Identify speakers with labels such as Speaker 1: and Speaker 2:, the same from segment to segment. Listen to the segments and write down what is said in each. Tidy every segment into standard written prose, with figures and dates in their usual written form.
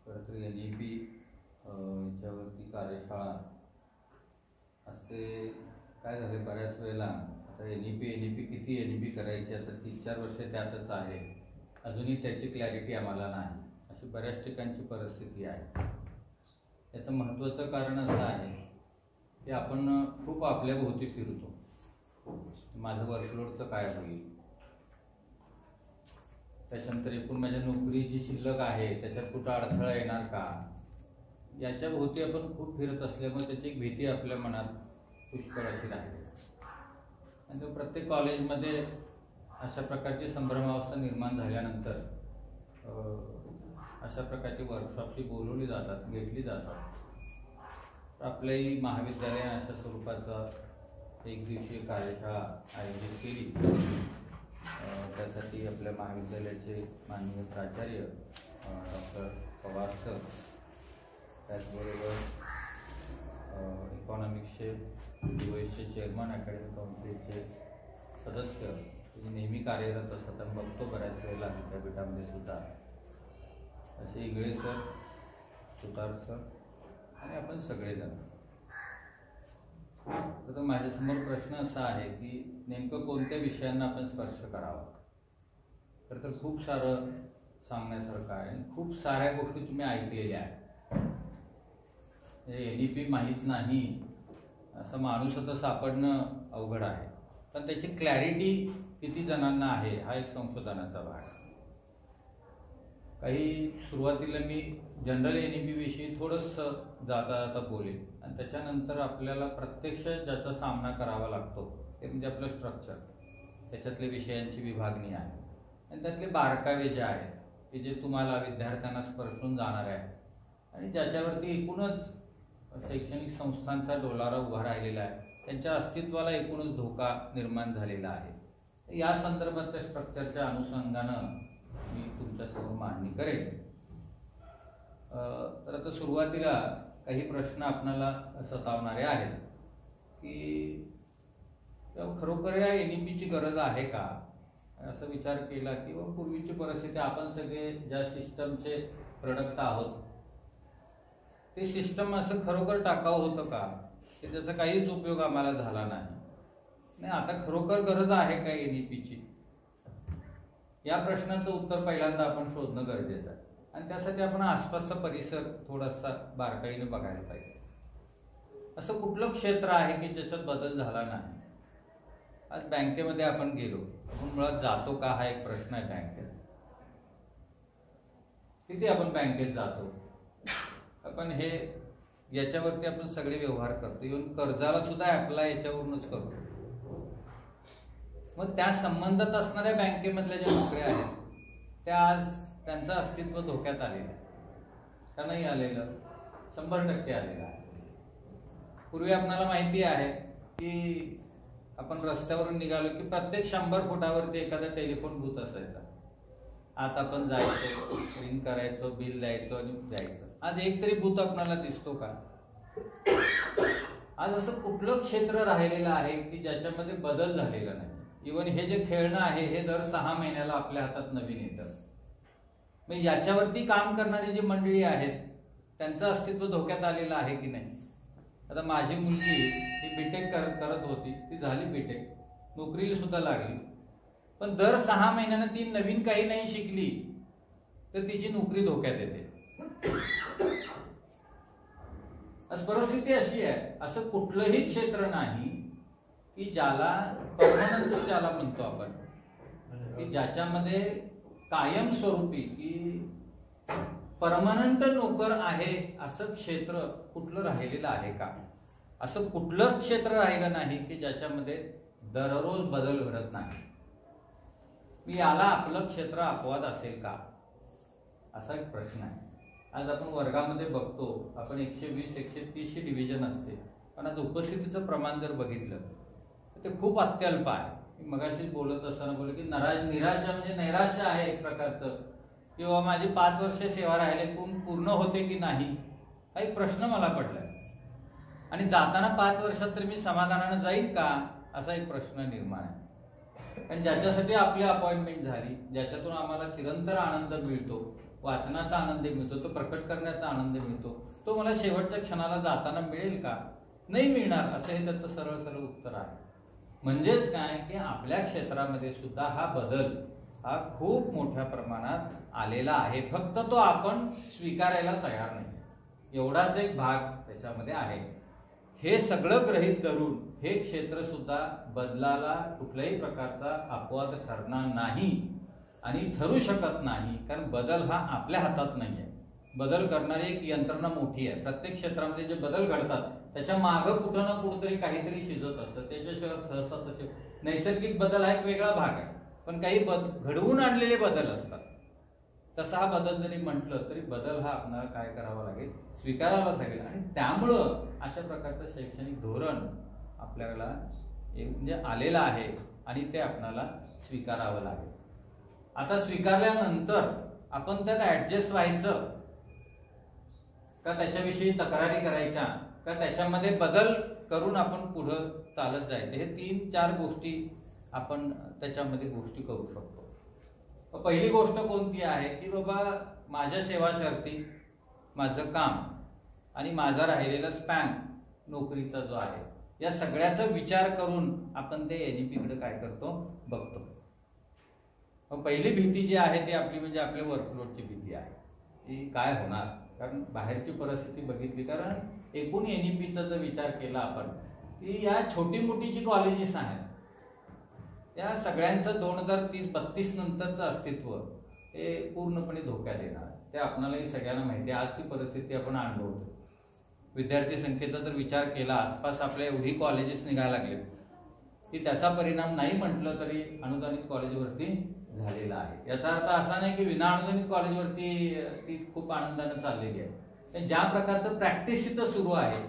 Speaker 1: खरं तर NEP याच्यावरती कार्यशाळा असते. काय झाले बऱ्याच वेळेला आता NEP किती NEP करायची, आता 3-4 वर्ष त्यातच आहे, अजूनही त्याची क्लॅरिटी आम्हाला नाही, अशी बऱ्याच ठिकाणची परिस्थिती आहे. याचं महत्त्वाचं कारण असं आहे की आपण खूप आपल्या भोवती फिरतो. माझं वर्कलोडचं काय होईल, त्याच्यानंतर एकूण माझ्या नोकरी जी शिल्लक आहे त्याच्यात कुठं अडथळा येणार का, याच्या भोवती आपण खूप फिरत असल्यामुळे त्याची एक भीती आपल्या मनात पुष्कळ अशी राहिली. आणि प्रत्येक कॉलेजमध्ये अशा प्रकारची संभ्रमावस्था निर्माण झाल्यानंतर अशा प्रकारची वर्कशॉपची बोलवली जातात, घेतली जातात. आपल्याही महाविद्यालयाने अशा स्वरूपाचा एक दिवसीय कार्यशाळा आयोजित केली. त्यासाठी आपल्या महाविद्यालयाचे माननीय प्राचार्य डॉक्टर पवार सर, त्याचबरोबर इकॉनॉमिक्सचे USचे चेअरमन, अकॅडमिक काउन्सिलचे सदस्य जे नेहमी कार्यरत असतात आणि बघतो बऱ्याच वेळेला विद्यापीठामध्ये सुद्धा, असे इगळे सर, सुतार सर आणि आपण सगळेजण. तर माझ्यासमोर प्रश्न असा आहे की नेमकं कोणत्या विषयांना आपण स्पर्श करावा. तर खूप सारं सांगण्यासारखं आहे आणि खूप साऱ्या गोष्टी तुम्ही ऐकलेल्या आहेत. NEP माहीत नाही असं माणूस आता सापडणं अवघड आहे, पण त्याची क्लॅरिटी किती जणांना आहे हा एक संशोधनाचा भाग आहे. काही सुरुवातीला मी जनरल NEP विषयी थोडंसं जाता जाता बोलेन आणि त्याच्यानंतर आपल्याला प्रत्यक्ष ज्याचा सामना करावा लागतो ते म्हणजे आपलं स्ट्रक्चर, त्याच्यातल्या विषयांची विभागणी आहे आणि त्यातले बारकावे जे आहेत की जे तुम्हाला विद्यार्थ्यांना स्पर्शून जाणार आहे आणि ज्याच्यावरती एकूणच शैक्षणिक संस्थांचा डोलारा उभा राहिलेला आहे, त्यांच्या अस्तित्वाला एकूणच धोका निर्माण झालेला आहे. या संदर्भातल्या स्ट्रक्चरच्या अनुषंगानं मी तुमच्यासमोर मांडणी करेन. तर आता सुरुवातीला काही प्रश्न आपणाला सतावणारे आहेत की खरोखर या NEPची गरज आहे का, असा विचार केला की पूर्वीची परिस्थिती, आपण सगळे ज्या सिस्टमचे प्रोडक्ट आहोत ते सिस्टम असं खरोखर टाकाऊ होतं का, की त्याचा काहीच उपयोग आम्हाला झाला नाही. आता खरोखर गरज आहे का NEPची, या प्रश्नाचं उत्तर पहिल्यांदा आपण शोधणं गरजेचं आहे आणि त्यासाठी आपण आसपासचा परिसर थोडासा बारकाईने बघायला पाहिजे. असं कुठलं क्षेत्र आहे की ज्याच्यात बदल झाला नाही. आज बँकेमध्ये आपण गेलो, आपण मुळात जातो का हा एक प्रश्न आहे. बँकेत किती आपण बँकेत जातो, आपण हे याच्यावरती आपण सगळे व्यवहार करतो, इव्हन कर्जाला सुद्धा अप्लाय याच्यावरूनच करतो. मग त्या संबंधात असणाऱ्या बँकेमधल्या ज्या नोकऱ्या आहेत त्या आज त्यांचं अस्तित्व धोक्यात आलेलं आहे का नाही आलेलं, 100% आलेलं आहे. पूर्वी आपल्याला माहिती आहे की आपण रस्त्यावरून निघालो की प्रत्येक 100 फुटावरती एखादा टेलिफोन बूथ असायचा. आता आपण जायचो, रिंग करायचो, बिल द्यायचो आणि जायचं. आज एक तरी बूथ आपल्याला दिसतो का? आज असं कुठलं क्षेत्र राहिलेलं आहे की ज्याच्यामध्ये बदल झालेला नाही. इव्हन हे जे खेळणं आहे हे दर 6 महिन्याला आपल्या हातात नवीन येतं. मग याच्यावरती काम करणारी जी मंडळी आहेत त्यांचं अस्तित्व धोक्यात आलेलं आहे की नाही. आता माझी मुलगी ही BTech करत होती, ती झाली BTech, नोकरीला सुद्धा लागली, पण दर 6 महिन्यानं ती नवीन काही नाही शिकली तर तिची नोकरी धोक्यात येते. आज परिस्थिती अशी आहे, असं कुठलंही क्षेत्र नाही की ज्याला परमनन्सी ज्याला म्हणतो आपण, की ज्याच्यामध्ये कायमस्वरूपी की परमनंट नोकर आहे असं क्षेत्र कुठलं राहिलेलं आहे का. असं कुठलंच क्षेत्र राहिलं नाही की ज्याच्यामध्ये दररोज बदल घडत नाही. मी याला आपलं क्षेत्र अपवाद असेल का, असा एक प्रश्न आहे. आज आपण वर्गामध्ये बघतो, आपण 120-130 डिव्हिजन असते, पण आज उपस्थितीचं प्रमाण जर बघितलं तर ते खूप अत्यल्प आहे. मी मगाशी बोलत असताना बोलले की निराशा म्हणजे नैराश्य आहे एक प्रकारचं, किंवा माझी 5 वर्ष सेवा राहिले पूर्ण होते की नाही हा एक प्रश्न मला पडलाय. आणि जाताना 5 वर्षात तर मी समाधानानं जाईल का असा एक प्रश्न निर्माण आहे. आणि ज्याच्यासाठी आपली अपॉइंटमेंट झाली, ज्याच्यातून आम्हाला चिरंतर आनंद मिळतो, वाचनाचा आनंद मिळतो, तो प्रकट करण्याचा आनंद मिळतो, तो मला शेवटच्या क्षणाला जाताना मिळेल का? नाही मिळणार, असं हे त्याचं सरळ सरळ उत्तर आहे. म्हणजेच काय की आपल्या क्षेत्रामध्ये सुद्धा हा बदल हा खूप मोठ्या प्रमाणात आलेला आहे, फक्त तो आपण स्वीकारायला तयार नाही, एवढाच एक भाग त्याच्यामध्ये आहे. हे सगळं गृहीत धरून हे क्षेत्र सुद्धा बदलाला कुठल्याही प्रकारचा अपवाद ठरणार नाही आणि ठरू शकत नाही, कारण बदल हा आपल्या हातात नाही आहे. बदल करणारी एक यंत्रणा मोठी आहे. प्रत्येक क्षेत्रामध्ये जे बदल घडतात त्याच्या मागं कुठं ना कुठंतरी काहीतरी शिजत असतं. त्याच्याशिवाय सहसा तसे नैसर्गिक बदल हा एक वेगळा भाग आहे, पण काही घडवून आणलेले बदल असतात. तसा हा बदल जरी म्हटलं तरी बदल हा आपल्याला काय करावा लागेल, स्वीकारावा लागेल. आणि त्यामुळं अशा प्रकारचं शैक्षणिक धोरण आपल्याला म्हणजे आलेलं आहे आणि ते आपल्याला स्वीकारावं लागेल. आता स्वीकारल्यानंतर आपण त्यात ऍडजस्ट व्हायचं का, त्याच्याविषयी तक्रारी करायच्या का, त्याच्यामध्ये बदल करून आपण पुढं चालत जायचं, हे 3-4 गोष्टी आपण त्याच्यामध्ये गोष्टी करू शकतो. पहिली गोष्ट कोणती आहे की बाबा माझ्या सेवा शर्ती, माझं काम आणि माझा राहिलेला स्पॅन नोकरीचा जो आहे, या सगळ्याचा विचार करून आपण ते NEP कडे काय करतो, बघतो. पहिली भीती जी आहे ती आपली म्हणजे आपल्या वर्कलोडची भीती आहे की काय होणार, कारण बाहेरची परिस्थिती बघितली, कारण एकूण NEPचा जर विचार केला आपण की या छोटी मोठी जी कॉलेजेस आहेत त्या सगळ्यांचं 2030-32 नंतरचं अस्तित्व हे पूर्णपणे धोक्यात येणार. ते आपणालाही सगळ्यांना माहिती आहे. आज ती परिस्थिती आपण अनुभवतो. विद्यार्थी संख्येचा जर विचार केला, आसपास आपल्या एवढी कॉलेजेस निघायला लागले की त्याचा परिणाम नाही म्हटलं तरी अनुदानित कॉलेजवरती झालेला आहे. याचा अर्थ असा नाही की विना अनुदानित कॉलेजवरती ती खूप आनंदाने चाललेली आहे. ज्या प्रकारचं प्रॅक्टिस इथं सुरू आहे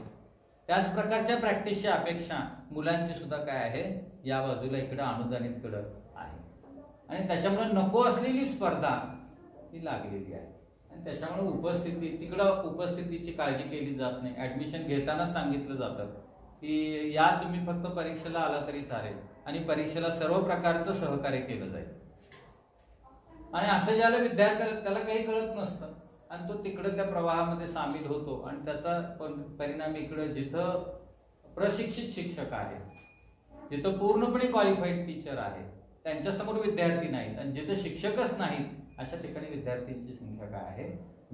Speaker 1: त्याच प्रकारच्या प्रॅक्टिसची अपेक्षा मुलांची सुद्धा काय आहे, या बाजूला इकडं अनुदानितकडं आहे. आणि त्याच्यामुळे नको असलेली स्पर्धा ही लागलेली आहे आणि त्याच्यामुळे तिकडं उपस्थितीची काळजी केली जात नाही. ऍडमिशन घेतानाच सांगितलं जातं की या तुम्ही फक्त परीक्षेला आला तरी चालेल आणि परीक्षेला सर्व प्रकारचं सहकार्य केलं जाईल. आणि असं ज्याला विद्यार्थ्याला त्याला काही कळत नसतं आणि तो तिकडे त्या प्रवाहामध्ये सामील होतो आणि त्याचा परिणाम इकडे जिथं प्रशिक्षित शिक्षक आहे, जिथं पूर्णपणे क्वालिफाईड टीचर आहे, त्यांच्यासमोर विद्यार्थी नाहीत आणि जिथं शिक्षकच नाहीत अशा ठिकाणी विद्यार्थ्यांची संख्या काय आहे,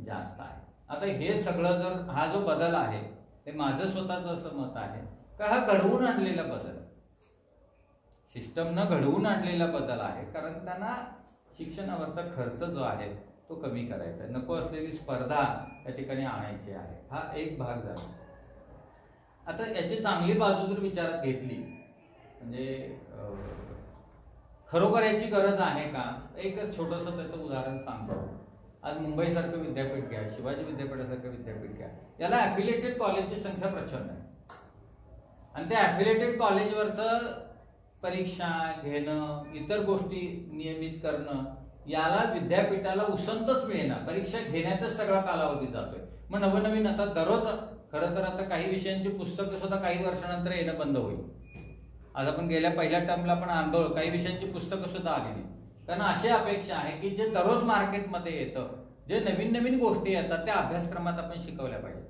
Speaker 1: जास्त आहे. आता हे सगळं जर हा जो बदल आहे ते माझं स्वतःचं असं मत आहे का हा घडवून आणलेला बदल, सिस्टमनं घडवून आणलेला बदल आहे, कारण त्यांना शिक्षणावरचा खर्च जो आहे तो कमी करायचा आहे, नको असलेली स्पर्धा त्या ठिकाणी आणायची आहे. हा एक भाग झाला. आता याची चांगली बाजू जर विचारात घेतली म्हणजे खरोखर याची गरज आहे का, एकच छोटंसं त्याचं उदाहरण सांगतो. आज मुंबईसारखं विद्यापीठ घ्या, शिवाजी विद्यापीठासारखं विद्यापीठ घ्या, याला ॲफिलिएटेड कॉलेजची संख्या प्रचंड आहे आणि त्या ॲफिलिएटेड कॉलेजवरचं परीक्षा घेणं, इतर गोष्टी नियमित करणं, याला विद्यापीठाला उसंतच मिळेना. परीक्षा घेण्यातच सगळा कालावधी जातोय. मग नवनवीन आता दररोज खरं तर आता काही विषयांची पुस्तकं सुद्धा काही वर्षानंतर येणं बंद होईल. आज आपण गेल्या पहिल्या टर्मला पण अनुभव, काही विषयांची पुस्तकं सुद्धा आली नाही, कारण अशी अपेक्षा आहे की जे दररोज मार्केटमध्ये येतं, जे नवीन नवीन गोष्टी येतात त्या अभ्यासक्रमात आपण शिकवल्या पाहिजे.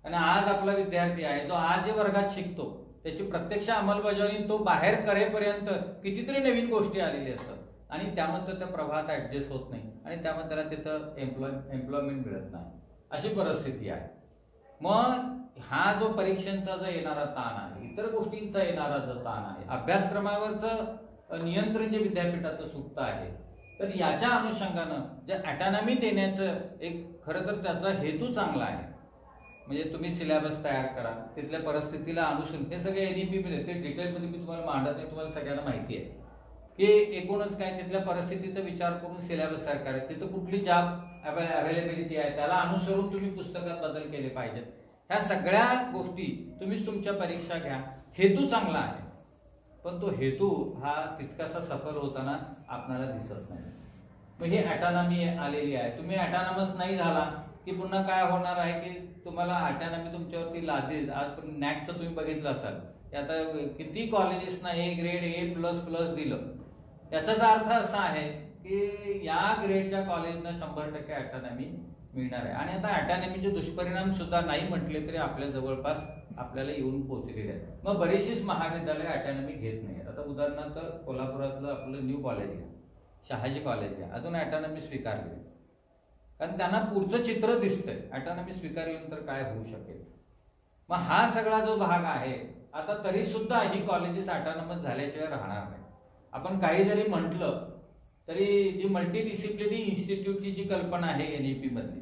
Speaker 1: आणि आज आपला विद्यार्थी आहे जो आज जे वर्गात शिकतो त्याची प्रत्यक्ष अंमलबजावणी तो बाहेर करेपर्यंत कितीतरी नवीन गोष्टी आलेल्या असतात आणि त्यामध्ये त्या प्रवाहात ऍडजस्ट होत नाही आणि त्यामध्ये त्याला तिथं एम्प्लॉयमेंट मिळत नाही, अशी परिस्थिती आहे. मग हा जो परीक्षांचा जो येणारा ताण आहे, इतर गोष्टींचा येणारा जो ताण आहे, अभ्यासक्रमावरचं नियंत्रण जे विद्यापीठाचं सुप्त आहे, तर याच्या अनुषंगानं जे ऑटोनॉमी देण्याचं एक खरं तर त्याचा हेतू चांगला आहे. म्हणजे तुम्ही सिलेबस तयार करा, तिथल्या परिस्थितीला अनुसरून हे सगळे NEP मध्ये, ते डिटेलमध्ये मी तुम्हाला मांडत नाही, तुम्हाला सगळ्यांना माहिती आहे की एकूणच काय तिथल्या परिस्थितीचा विचार करून सिलेबस तयार करा. तिथं कुठली जॉब अवेलेबिलिटी आहे त्याला अनुसरून तुम्ही पुस्तकात बदल केले पाहिजेत. ह्या सगळ्या गोष्टी तुम्हीच तुमच्या परीक्षा घ्या, हेतू चांगला आहे, पण तो हेतू हा तितकासा सफल होताना आपल्याला दिसत नाही. मग ही ऑटोनॉमी आलेली आहे. तुम्ही ऑटोनॉमस नाही झाला की पुन्हा काय होणार आहे की तुम्हाला ऑटोनॉमी तुमच्यावरती लादेल. आज नॅकचं तुम्ही बघितलं असाल, आता किती कॉलेजेसना A ग्रेड A++ दिलं. याचाच अर्थ असा आहे की की या ग्रेडच्या कॉलेजना 100% ऑटोनॉमी मिळणार आहे. आणि आता ऑटोनॉमीचे दुष्परिणाम सुद्धा नाही म्हटले तरी आपल्या जवळपास आपल्याला येऊन पोहोचलेले आहेत. मग बरीचशीच महाविद्यालय ऑटोनॉमी घेत नाही. आता उदाहरणार्थ कोल्हापुरातलं आपलं न्यू कॉलेज आहे, शहाजी कॉलेज आहे, अजून ऑटोनॉमी स्वीकारली, कारण त्यांना पुढचं चित्र दिसतंय. ऑटोनॉमी स्वीकारल्यानंतर काय होऊ शकेल. मग हा सगळा जो भाग आहे, आता तरी सुद्धा ही कॉलेजेस ऑटोनॉमस झाल्याशिवाय राहणार नाही. आपण काही जरी म्हटलं तरी जी मल्टीडिसिप्लिनरी इन्स्टिट्यूटची जी कल्पना आहे NEP मधली,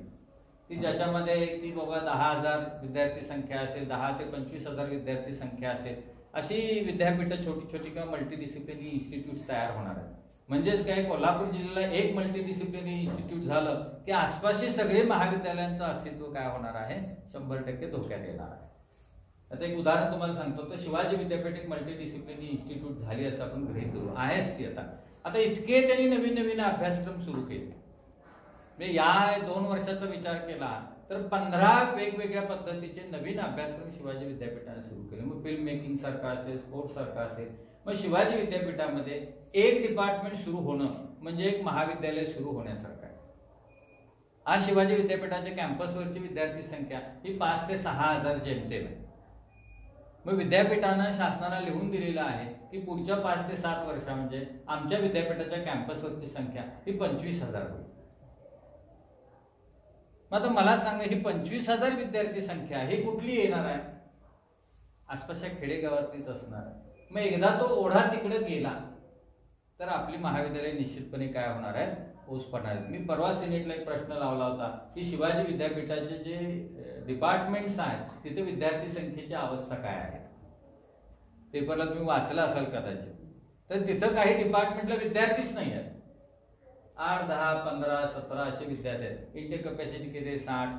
Speaker 1: की ज्याच्यामध्ये की बाबा 10,000 विद्यार्थी संख्या असेल, 10 ते 25,000 विद्यार्थी संख्या असेल, अशी विद्यापीठं छोटी छोटी किंवा मल्टीडिसिप्लिनरी इन्स्टिट्यूट तयार होणार आहेत. म्हणजेच काय, कोल्हापूर जिल्ह्याला एक मल्टीडिसिप्लिनरी इन्स्टिट्यूट झालं की आसपासची सगळे महाविद्यालयांचं अस्तित्व काय होणार आहे, 100% धोक्यात येणार आहे. आता एक उदाहरण तुम्हाला सांगतो, तर शिवाजी विद्यापीठ एक मल्टीडिसिप्लिनरी इन्स्टिट्यूट झाली असं आपण गृहीत धरू, आहेच ती. आता इतके त्यांनी नवीन नवीन अभ्यासक्रम सुरू केले. म्हणजे या 2 वर्षाचा विचार केला तर 15 वेगवेगळ्या पद्धतीचे नवीन अभ्यासक्रम शिवाजी विद्यापीठाने सुरू केले. मग फिल्म मेकिंग सारखा असेल, स्पोर्ट्स सारखा असेल. मग शिवाजी विद्यापीठामध्ये एक डिपार्टमेंट सुरू होणं म्हणजे एक महाविद्यालय सुरू होण्यासारखं आहे. आज शिवाजी विद्यापीठाच्या कॅम्पसवरची विद्यार्थी संख्या ही 5 ते 6,000 जेमतेम आहे. मग विद्यापीठानं शासनाला लिहून दिलेलं आहे की पुढच्या 5 ते 7 वर्षा म्हणजे आमच्या विद्यापीठाच्या कॅम्पसवरची संख्या ही 25,000 होईल. मग आता मला सांगा, ही 25,000 विद्यार्थी संख्या ही कुठली येणार आहे? आसपासच्या खेडेगावातलीच असणार आहे. मग एकदा तो ओढा तिकडे गेला तर आपली महाविद्यालय निश्चितपणे काय होणार आहे, ओस पडणार आहेत. मी परवा सिनेटला एक प्रश्न लावला होता की शिवाजी विद्यापीठाचे जे डिपार्टमेंट्स आहेत तिथे विद्यार्थी संख्येची अवस्था काय आहे. पेपरला तुम्ही वाचला असाल कदाचित. तर तिथं काही डिपार्टमेंटला विद्यार्थीच नाही आहेत. 8, 10, 15, 17 असे विद्यार्थी आहेत. इंटेक कॅपॅसिटी किती आहे? 60.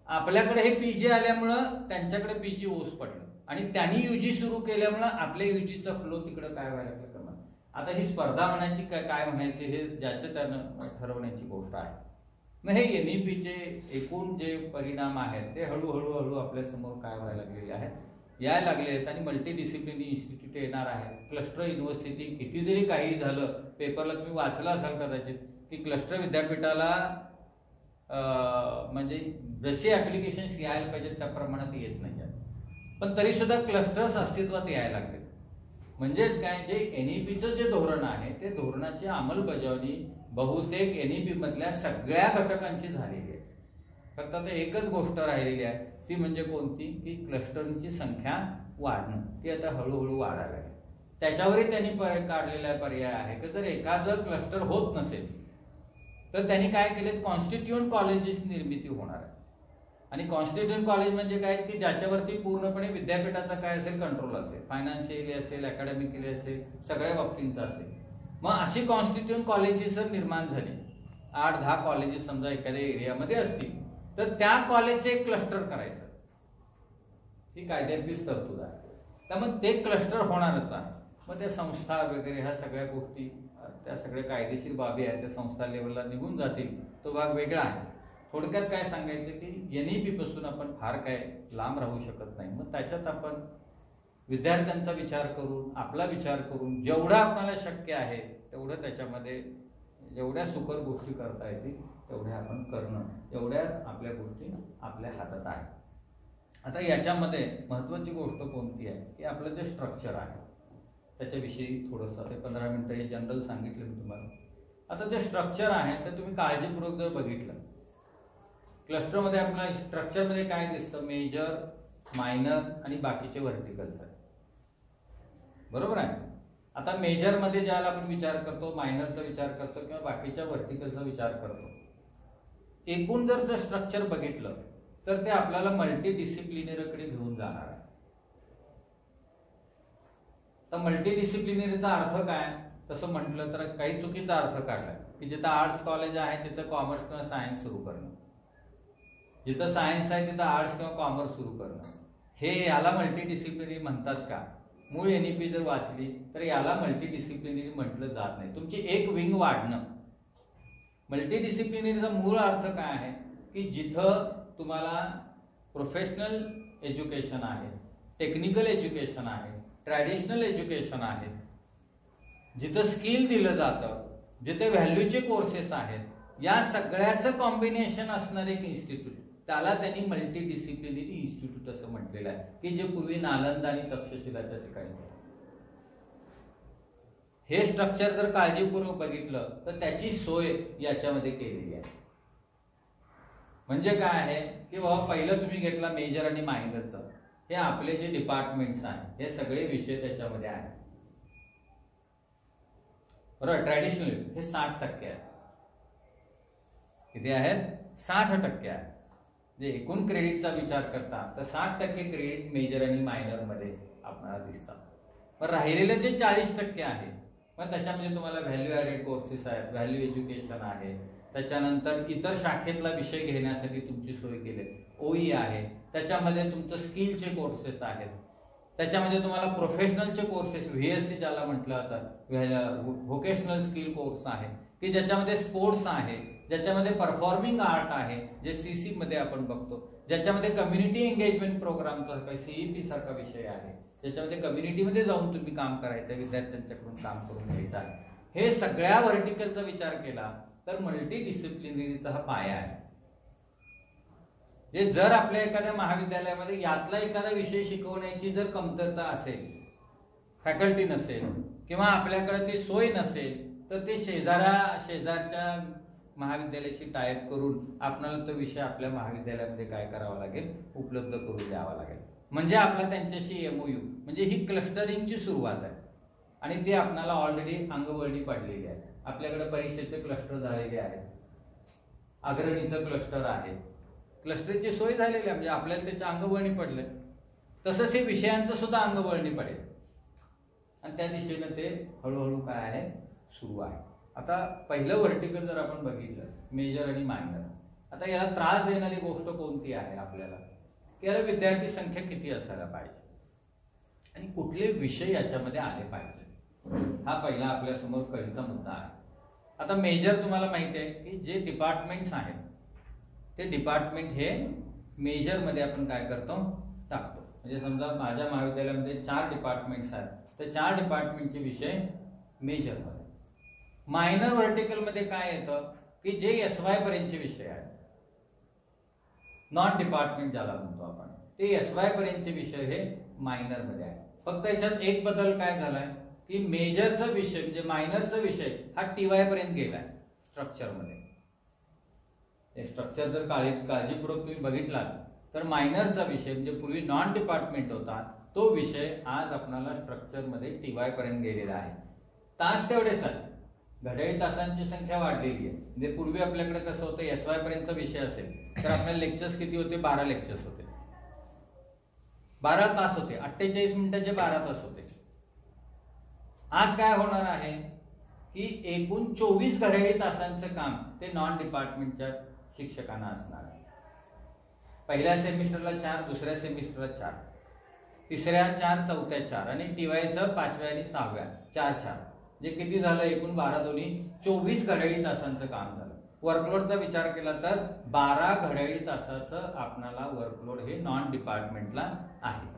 Speaker 1: आपल्याकडे हे PG आल्यामुळं त्यांच्याकडे PG ओस पडलं आणि त्यांनी UG सुरू केल्यामुळं आपल्या UGचा फ्लो तिकडे काय व्हायला लागलं कमी. आता ही स्पर्धा म्हणायची काय म्हणायची हे ज्याचं त्यानं ठरवण्याची गोष्ट आहे. मग हे NEPचे एकूण जे परिणाम आहेत ते हळूहळू आपल्या समोर काय व्हायला लागलेले आहेत, यायला लागले आहेत. आणि मल्टीडिसिप्लिनरी इन्स्टिट्यूट येणार आहे. क्लस्टर युनिव्हर्सिटी किती जरी काही झालं, पेपरला तुम्ही वाचलं असाल कदाचित की क्लस्टर विद्यापीठाला म्हणजे जसे ऍप्लिकेशन्स यायला पाहिजेत त्या प्रमाणात येत नाही आहेत. पण तरी सुद्धा क्लस्टर्स अस्तित्वात यायला लागले. म्हणजेच काय, जे NEPचं जे धोरण आहे ते धोरणाची अंमलबजावणी बहुतेक NEP मधल्या सगळ्या घटकांची झालेली आहे. फक्त आता एकच गोष्ट राहिलेली आहे, ती म्हणजे कोणती, की क्लस्टरची संख्या वाढणं. ती आता हळूहळू वाढायला लागली. त्याच्यावरही त्यांनी काढलेला पर्याय आहे की जर एखादं क्लस्टर होत नसेल तर त्यांनी काय केलेत, कॉन्स्टिट्यूएंट कॉलेजेस निर्मिती होणार आहे. आणि कॉन्स्टिट्यूएंट कॉलेज म्हणजे काय, की ज्याच्यावरती पूर्णपणे विद्यापीठाचा काय असेल, कंट्रोल असेल, फायनान्शियली असेल, अकॅडमिकली असेल, सगळ्या बाबतींचा असेल. मग अशी कॉन्स्टिट्यूएंट कॉलेजेस निर्माण झाली, 8-10 कॉलेजेस समजा एखाद्या एरियामध्ये असतील तर त्या कॉलेजचे एक क्लस्टर करायचं. ही कायद्यातलीच तरतूद आहे. त्यामुळे ते क्लस्टर होणारच आहे. मग त्या संस्था वगैरे ह्या सगळ्या गोष्टी, त्या सगळ्या कायदेशीर बाबी आहेत त्या संस्था लेवलला निघून जातील, तो भाग वेगळा आहे. थोडक्यात काय सांगायचं की NEP पासून आपण फार काय लांब राहू शकत नाही. मग त्याच्यात आपण विद्यार्थ्यांचा विचार करून, आपला विचार करून जेवढं आपल्याला शक्य आहे तेवढं त्याच्यामध्ये जेवढ्या सुकर गोष्टी करता येतील तेवढ्या आपण करणं, एवढ्याच आपल्या गोष्टी आपल्या हातात आहे. आता याच्यामध्ये महत्वाची गोष्ट कोणती आहे की आपलं जे स्ट्रक्चर आहे त्याच्याविषयी थोडंसं आता 15 मिनिटं हे जनरल सांगितलं मी तुम्हाला. आता जे स्ट्रक्चर आहे ते तुम्ही काळजीपूर्वक जर बघितलं, क्लस्टरमध्ये आपल्याला स्ट्रक्चरमध्ये काय दिसतं, मेजर, मायनर आणि बाकीचे व्हर्टिकल्स आहेत. बरोबर आहे. आता मेजरमध्ये ज्याला आपण विचार करतो, मायनरचा विचार करतो किंवा बाकीच्या व्हर्टिकलचा विचार करतो, एकूण जर स्ट्रक्चर बघितलं तर ते आपल्याला मल्टीडिसिप्लिनरीकडे घेऊन जाणार आहे. तर मल्टीडिसिप्लिनरीचा अर्थ काय, तसं म्हटलं तर काही चुकीचा अर्थ काढलाय की जिथं आर्ट्स कॉलेज आहे तिथं कॉमर्स किंवा सायन्स सुरू करणं, जिथं सायन्स आहे तिथं आर्ट्स किंवा कॉमर्स सुरू करणं, हे याला मल्टीडिसिप्लिनरी म्हणतात का? मूळ NEP जर वाचली तर याला मल्टीडिसिप्लिनरी म्हटलं जात नाही. तुमची एक विंग वाढणं. मल्टीडिसिप्लिनरीचा मूळ अर्थ काय आहे की जिथं तुम्हाला प्रोफेशनल एज्युकेशन आहे, टेक्निकल एज्युकेशन आहे, ट्रॅडिशनल एज्युकेशन आहे, जिथं स्किल दिलं जातं जिथे व्हॅल्यूचे कोर्सेस आहेत, या सगळ्याचं कॉम्बिनेशन असणारे एक इन्स्टिट्यूट, त्याला त्यांनी मल्टी डिसिप्लिनरी इन्स्टिट्यूट असं म्हटलेलं आहे, की जे पूर्वी नालंदा आणि तक्षशिलाच्या ठिकाणी होतं. हे स्ट्रक्चर जर काळजीपूर्वक बघितलं तर त्याची सोय याच्यामध्ये केलेली आहे. म्हणजे काय आहे की बाबा पहिलं तुम्ही घेतला मेजर आणि मायनरचं, हे आपले जे डिपार्टमेंट्स आहेत हे सगळे विषय त्याच्यामध्ये आहेत. बरोबर, ट्रॅडिशनल हे 60% आहेत. किती आहेत? 60% आहेत. जे एकूण क्रेडिटचा विचार करता तर 60% क्रेडिट मेजर आणि मायनर मध्ये आपल्याला दिसतात. पण राहिलेले जे 40% आहे, मग त्याच्यामध्ये तुम्हाला व्हॅल्यू ॲडेड कोर्सेस आहेत, व्हॅल्यू एज्युकेशन आहे, त्याच्यानंतर इतर शाखेतला विषय घेण्यासाठी तुमची सोय केली, ओई आहे, त्याच्यामध्ये तुमचं स्किलचे कोर्सेस आहेत, त्याच्यामध्ये तुम्हाला प्रोफेशनलचे कोर्सेस VSC ज्याला म्हटलं जातं, व्होकेशनल स्किल कोर्स आहे, की ज्याच्यामध्ये स्पोर्ट्स आहे, ज्याच्यामध्ये परफॉर्मिंग आर्ट आहे, जे CC मध्ये आपण बघतो, ज्याच्यामध्ये कम्युनिटी एंगेजमेंट प्रोग्रामचा CEP सारखा विषय आहे, ज्याच्यामध्ये कम्युनिटीमध्ये जाऊन तुम्ही काम करायचं, विद्यार्थ्यांच्याकडून काम करून घ्यायचं आहे. हे सगळ्या व्हर्टिकलचा विचार केला तर मल्टी डिसिप्लिनरीचा हा पाया आहे. जे जर आपल्या एखाद्या महाविद्यालयामध्ये यातला एखादा विषय शिकवण्याची जर कमतरता असेल, फॅकल्टी नसेल किंवा आपल्याकडे ती सोय नसेल, तर ते शेजारच्या महाविद्यालयाशी टायअप करून आपल्याला तो विषय आपल्या महाविद्यालयामध्ये काय करावा लागेल, उपलब्ध करून द्यावा लागेल. म्हणजे आपला त्यांच्याशी MOU, म्हणजे ही क्लस्टरिंगची सुरुवात आहे आणि ती आपल्याला ऑलरेडी अंगवळणी पडलेली आहे. आपल्याकडे परीक्षेचे क्लस्टर झालेले आहेत, अग्रणीचं क्लस्टर आहे, क्लस्टरची सोय झालेली आहे, म्हणजे आपल्याला त्याच्या अंगवळणी पडले. तसंच हे विषयांचं सुद्धा अंगवळणी पडेल आणि त्या दिशेनं ते हळूहळू काय आहे, सुरू आहे. आता पहिलं व्हर्टिकल जर आपण बघितलं, मेजर आणि मायनर, आता याला त्रास देणारी गोष्ट कोणती आहे आपल्याला, की याला विद्यार्थी संख्या किती असायला पाहिजे आणि कुठले विषय याच्यामध्ये आले पाहिजे, हा पहिला आपल्या समोर कळीचा मुद्दा आहे. आता मेजर तुम्हाला माहिती आहे की जे डिपार्टमेंट्स आहेत ते डिपार्टमेंट हे मेजर मध्ये आपण काय करतो, टाकतो. म्हणजे समजा माझ्या महाविद्यालयामध्ये 4 डिपार्टमेंट्स आहेत, तर 4 डिपार्टमेंटचे विषय मेजर मध्ये. मायनर व्हर्टिकल मध्ये काय येतं की जे SY पर्यंतचे विषय आहेत, नॉन डिपार्टमेंट ज्याला म्हणतो आपण, ते SY पर्यंतचे विषय हे मायनर मध्ये आहे. फक्त याच्यात एक बदल काय झालाय की मेजरचा विषय म्हणजे मायनरचा विषय हा TY पर्यंत गेलाय स्ट्रक्चरमध्ये. हे स्ट्रक्चर जर काळजीपूर्वक तुम्ही बघितलात तर मायनरचा विषय म्हणजे पूर्वी नॉन डिपार्टमेंट होता, तो विषय आज आपल्याला स्ट्रक्चरमध्ये TY पर्यंत गेलेला आहे. तास तेवढेच आहे, घड्याळी तासांची संख्या वाढलेली आहे. म्हणजे पूर्वी आपल्याकडे कसं होतं, SY पर्यंतचा विषय असेल तर आपल्याला लेक्चर्स किती होते, 12 लेक्चर्स होते, 12 तास होते, 48 मिनिटाचे 12 तास होते. आज काय होणार आहे की एकूण 24 घड्याळी तासांचं काम ते नॉन डिपार्टमेंटच्या शिक्षकांना असणार आहे. पहिल्या सेमिस्टरला 4, दुसऱ्या सेमिस्टरला 4, तिसऱ्या 4, चौथ्या 4 आणि TYचं 5व्या आणि 6व्या 4 जे किती झालं, एकूण 12 दोन्ही 24 घड्याळी तासांचं काम झालं. वर्कलोडचा विचार केला तर 12 घड्याळी तासाचं आपणाला वर्कलोड हे नॉन डिपार्टमेंटला आहे.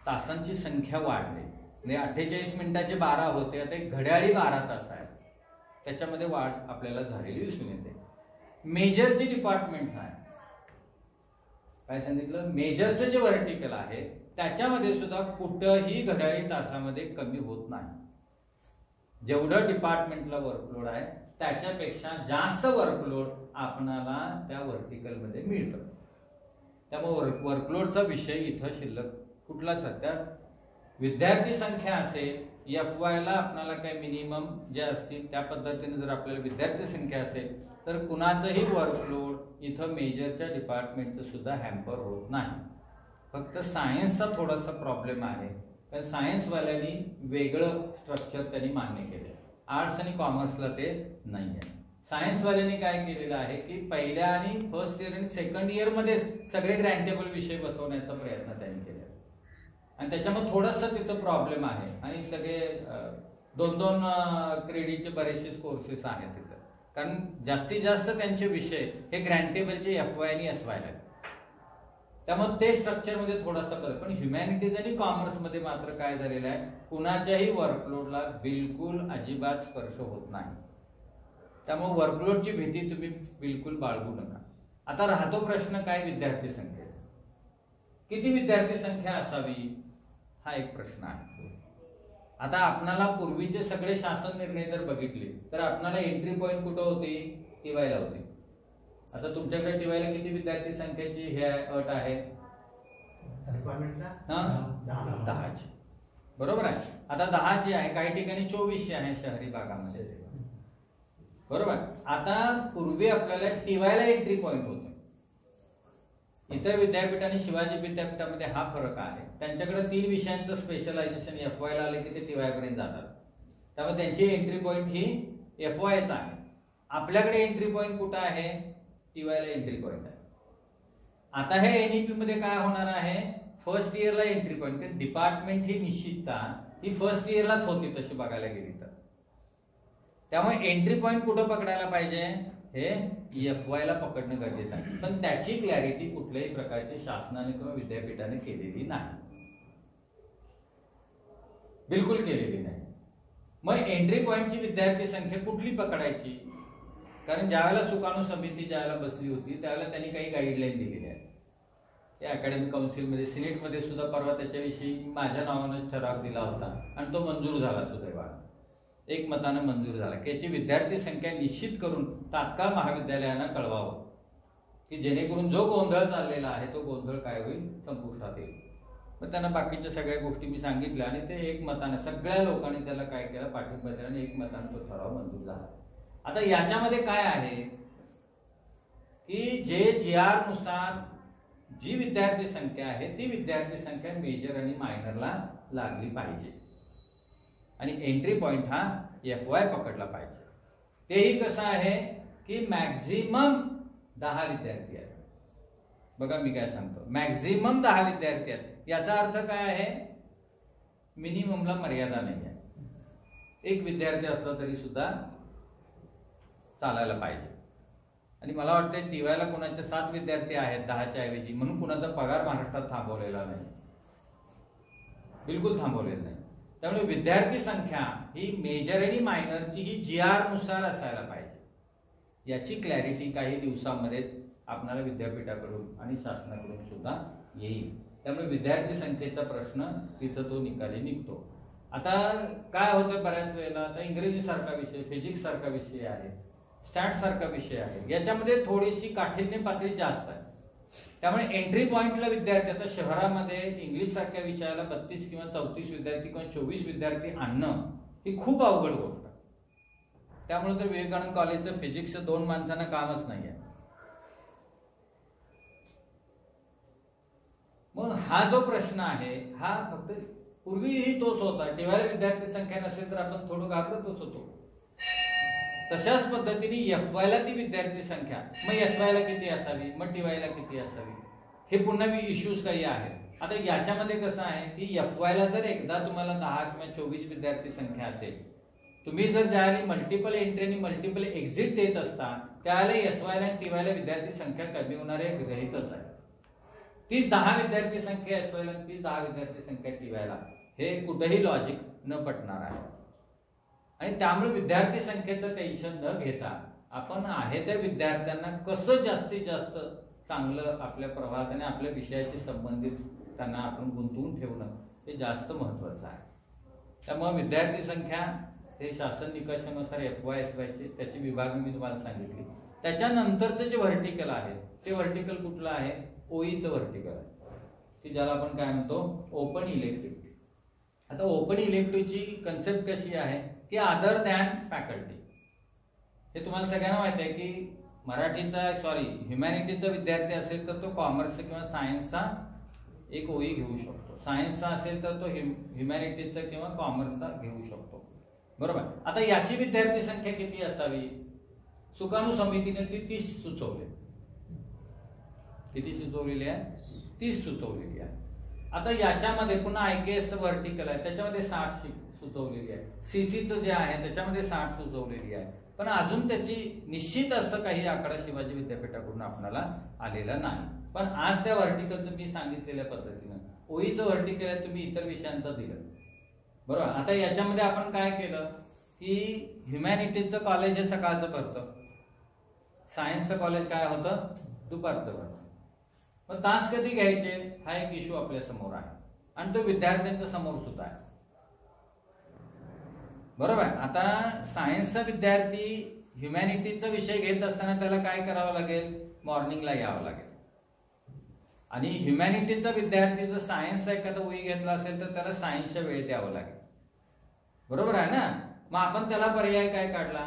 Speaker 1: तासांची संख्या वाढली, म्हणजे 48 मिनिटाचे 12 होते, आता घड्याळी 12 तास आहे, त्याच्यामध्ये वाढ आपल्याला झालेली दिसून येते. मेजरचे डिपार्टमेंट्स आहे, काय सांगितलं, मेजरचं जे व्हर्टिकल आहे त्याच्यामध्ये सुद्धा कुठंही घड्याळी तासामध्ये कमी होत नाही. जेवढं डिपार्टमेंटला वर्कलोड आहे त्याच्यापेक्षा जास्त वर्कलोड आपणाला त्या व्हर्टिकलमध्ये मिळतं. त्यामुळे वर्कलोडचा विषय इथं शिल्लक कुठलाच सध्या विद्यार्थी संख्या असेल, FY ला आपल्याला काय मिनिमम जे असतील त्या पद्धतीने जर आपल्याला विद्यार्थी संख्या असेल तर कुणाचंही वर्कलोड इथं मेजरच्या डिपार्टमेंटचं सुद्धा हॅम्पर होत नाही. फक्त सायन्सचा थोडासा प्रॉब्लेम आहे, कारण सायन्सवाल्यांनी वेगळं स्ट्रक्चर त्यांनी मान्य केलं, आर्ट्स आणि कॉमर्सला ते नाही आहे. सायन्सवाल्यांनी काय केलेलं आहे की पहिल्या आणि फर्स्ट इयर आणि सेकंड इयर मध्ये सगळे ग्रँटेबल विषय बसवण्याचा प्रयत्न त्यांनी केला आणि त्याच्यामुळे थोडंसं तिथं प्रॉब्लेम आहे आणि सगळे 2-2 क्रेडिटचे बरेचसे कोर्सेस आहेत तिथं, कारण जास्तीत जास्त त्यांचे विषय हे ग्रँटेबलचे FY आणि SY आहेत. त्यामुळे ते स्ट्रक्चरमध्ये थोडासा फरक, पण ह्युमॅनिटीज आणि कॉमर्समध्ये मात्र काय झालेलं आहे, कुणाच्याही वर्कलोडला बिलकुल अजिबात स्पर्श होत नाही. त्यामुळे वर्कलोडची भीती तुम्ही बिलकुल बाळगू नका. आता राहतो प्रश्न काय विद्यार्थी संख्येचा, किती विद्यार्थी संख्या असावी हा एक प्रश्न आहे. आता आपणाला पूर्वीचे सगळे शासन निर्णय जर बघितले तर आपणाला एंट्री पॉईंट कुठं होते, टीवायला होते. आता तुमच्याकडे टीवायला किती विद्यार्थी संख्येची हे अट आहे, 10ची, बरोबर आहे. आता 10ची आहे, काही ठिकाणी 24ची आहे शहरी भागामध्ये, बरोबर. आता पूर्वी आपल्याला टीवायला एंट्री पॉईंट होते. इतर विद्यापीठ आणि शिवाजी विद्यापीठामध्ये हा फरक आहे, त्यांच्याकडे 3 विषयांचं स्पेशलायझेशन एफवायला आले की ते टीवाय पर्यंत जातात. त्यामुळे त्यांची एंट्री पॉईंट ही एफवायच आहे. आपल्याकडे एंट्री पॉईंट कुठं आहे, टीवायला एंट्री पॉईंट आहे. आता हे एनईपी मध्ये काय होणार आहे, फर्स्ट इयरला एंट्री पॉईंट, कारण डिपार्टमेंट ही निश्चितता ही फर्स्ट इयरलाच होती तशी बघायला गेली तर. त्यामुळे एंट्री पॉईंट कुठं पकडायला पाहिजे, हे एफवायला पकडणं गरजेचं आहे. पण त्याची क्लॅरिटी कुठल्याही प्रकारची शासनाने किंवा विद्यापीठाने केलेली नाही, बिलकुल केलेली नाही. मग एंट्री पॉईंटची विद्यार्थी संख्या कुठली पकडायची, कारण ज्यावेळेला सुकाणू समिती ज्यावेळेला बसली होती त्यावेळेला त्यांनी काही गाईडलाईन दिलेल्या आहेत. ते अकॅडमिक काउन्सिलमध्ये, सिनेटमध्ये सुद्धा परवा त्याच्याविषयी माझ्या नावानंच ठराव दिला होता आणि तो मंजूर झाला सुदैवाने, एकमतानं मंजूर झाला की याची विद्यार्थी संख्या निश्चित करून तात्काळ महाविद्यालयांना कळवावं, की जेणेकरून जो गोंधळ चाललेला आहे तो गोंधळ काय होईल, संपुष्टात येईल. मग त्यांना बाकीच्या सगळ्या गोष्टी मी सांगितल्या आणि ते एकमताने सगळ्या लोकांनी त्याला काय केलं, पाठिंबा दिला आणि एकमताने तो ठराव मंजूर झाला. आता याच्यामध्ये काय आहे की जे GR नुसार जी विद्यार्थी संख्या आहे ती विद्यार्थी संख्या मेजर आणि मायनरला लागली पाहिजे आणि एंट्री पॉइंट हा एफवाय पकडला पाहिजे. तेही कसं आहे की मॅक्झिमम 10 विद्यार्थी आहेत. बघा मी काय सांगतो, मॅक्झिमम 10 विद्यार्थी आहेत. याचा अर्थ काय आहे, मिनिममला मर्यादा नाही आहे. एक विद्यार्थी असला तरी सुद्धा चालायला पाहिजे. आणि मला वाटतं टीवायला कोणाचे 7 विद्यार्थी आहेत 10च्या ऐवजी, म्हणून कुणाचा पगार महाराष्ट्रात थांबवलेला नाही, बिलकुल थांबवलेला नाही. त्यामुळे विद्यार्थी संख्या ही मेजर आणि मायनरची ही GR नुसार असायला पाहिजे. याची क्लॅरिटी काही दिवसांमध्येच आपल्याला विद्यापीठाकडून आणि शासनाकडून सुद्धा येईल. त्यामुळे विद्यार्थी संख्येचा प्रश्न तिथं तो निकाली निघतो. आता काय होतं बऱ्याच वेळेला, आता इंग्रजी सारखा विषय, फिजिक्स सारखा विषय आहे, स्टॅट सारखा विषय आहे, याच्यामध्ये थोडीशी काठिण्य पातळी जास्त आहे. त्यामुळे एंट्री पॉइंटला विद्यार्थी, आता शहरामध्ये इंग्लिश सारख्या विषयाला 32 किंवा 34 विद्यार्थी किंवा 24 विद्यार्थी आणणं ही खूप अवघड गोष्ट आहे. त्यामुळे तर विवेकानंद कॉलेजचं फिजिक्सचं 2 माणसांना कामच नाही आहे. मग हा जो प्रश्न आहे हा फक्त पूर्वीही तोच होता. टीवायला विद्यार्थी संख्या नसेल तर आपण थोडं घाबरतच होतो. तशाच पद्धतीने एफवायला ती विद्यार्थी संख्या, मग एसवायला किती असावी, मग टीवायला किती असावी, हे पुन्हा इश्यूज काही आहेत. आता याच्यामध्ये कसं आहे की एफवायला जर एकदा तुम्हाला 10 किंवा 24 विद्यार्थी संख्या असेल, तुम्ही जर ज्यावेळी मल्टिपल एंट्री आणि मल्टिपल एक्झिट देत असता त्यावेळेला एसवायला आणि टीवायला विद्यार्थी संख्या कमी होणारे गृहीतच आहे. तीच 10 विद्यार्थी संख्या एसवायला, तीच 10 विद्यार्थी संख्या टीवायला, हे कुठेही लॉजिक न पटणार आहे. आणि त्यामुळे विद्यार्थी संख्येचं टेन्शन न घेता आपण आहे त्या विद्यार्थ्यांना कसं जास्तीत जास्त चांगलं आपल्या प्रवाहात आणि आपल्या विषयाशी संबंधित त्यांना आपण गुंतवून ठेवणं हे जास्त महत्वाचं आहे. त्यामुळे विद्यार्थी संख्या हे शासन निकषानुसार एफवाय एसवायचे त्याची विभागणी मी तुम्हाला सांगितली. त्याच्यानंतरचं जे व्हर्टिकल आहे ते व्हर्टिकल कुठलं आहे, ओईचं व्हर्टिकल आहे, की ज्याला आपण काय म्हणतो ओपन इलेक्टिव्ह. आता ओपन इलेक्टिव्हची कन्सेप्ट कशी आहे की अदर दॅन फॅकल्टी. हे तुम्हाला सगळ्यांना माहिती आहे की ह्युमॅनिटीचा विद्यार्थी असेल तर तो कॉमर्स किंवा सायन्सचा एक ओई घेऊ शकतो, सायन्सचा असेल तर तो ह्युमॅनिटीचा किंवा कॉमर्सचा घेऊ शकतो, बरोबर. आता याची विद्यार्थी संख्या किती असावी, सुकाणू समितीने ती 30 सुचवली. किती सुचवलेली आहे, 30 सुचवलेली आहे. आता याच्यामध्ये पुन्हा IKS व्हर्टिकल आहे त्याच्यामध्ये 60 सुचवलेली आहे, CCचं जे आहे त्याच्यामध्ये 60 सुचवलेली आहे. पण अजून त्याची निश्चित असं काही आकडा शिवाजी विद्यापीठाकडून आपल्याला आलेला नाही. पण आज त्या व्हर्टिकलचं मी सांगितलेल्या पद्धतीनं ओईचं व्हर्टिकल आहे, तुम्ही इतर विषयांचं दिलं बरोबर. आता याच्यामध्ये आपण काय केलं की ह्युमॅनिटीजचं कॉलेज हे सकाळचं भरतं, सायन्सचं कॉलेज काय होतं दुपारचं भरतं. मग तास कधी घ्यायचे हा एक इश्यू आपल्या समोर आहे आणि तो विद्यार्थ्यांच्या समोर सुद्धा आहे बरोबर. आता सायन्सचा विद्यार्थी ह्युमॅनिटीजचा विषय घेत असताना त्याला काय करावं लागेल, मॉर्निंगला यावं लागेल. आणि ह्युमॅनिटीजचा विद्यार्थी जर सायन्सचा एखादा ओई घेतला असेल तर त्याला सायन्सच्या वेळेत यावं लागेल बरोबर आहे ना. मग आपण त्याला पर्याय काय काढला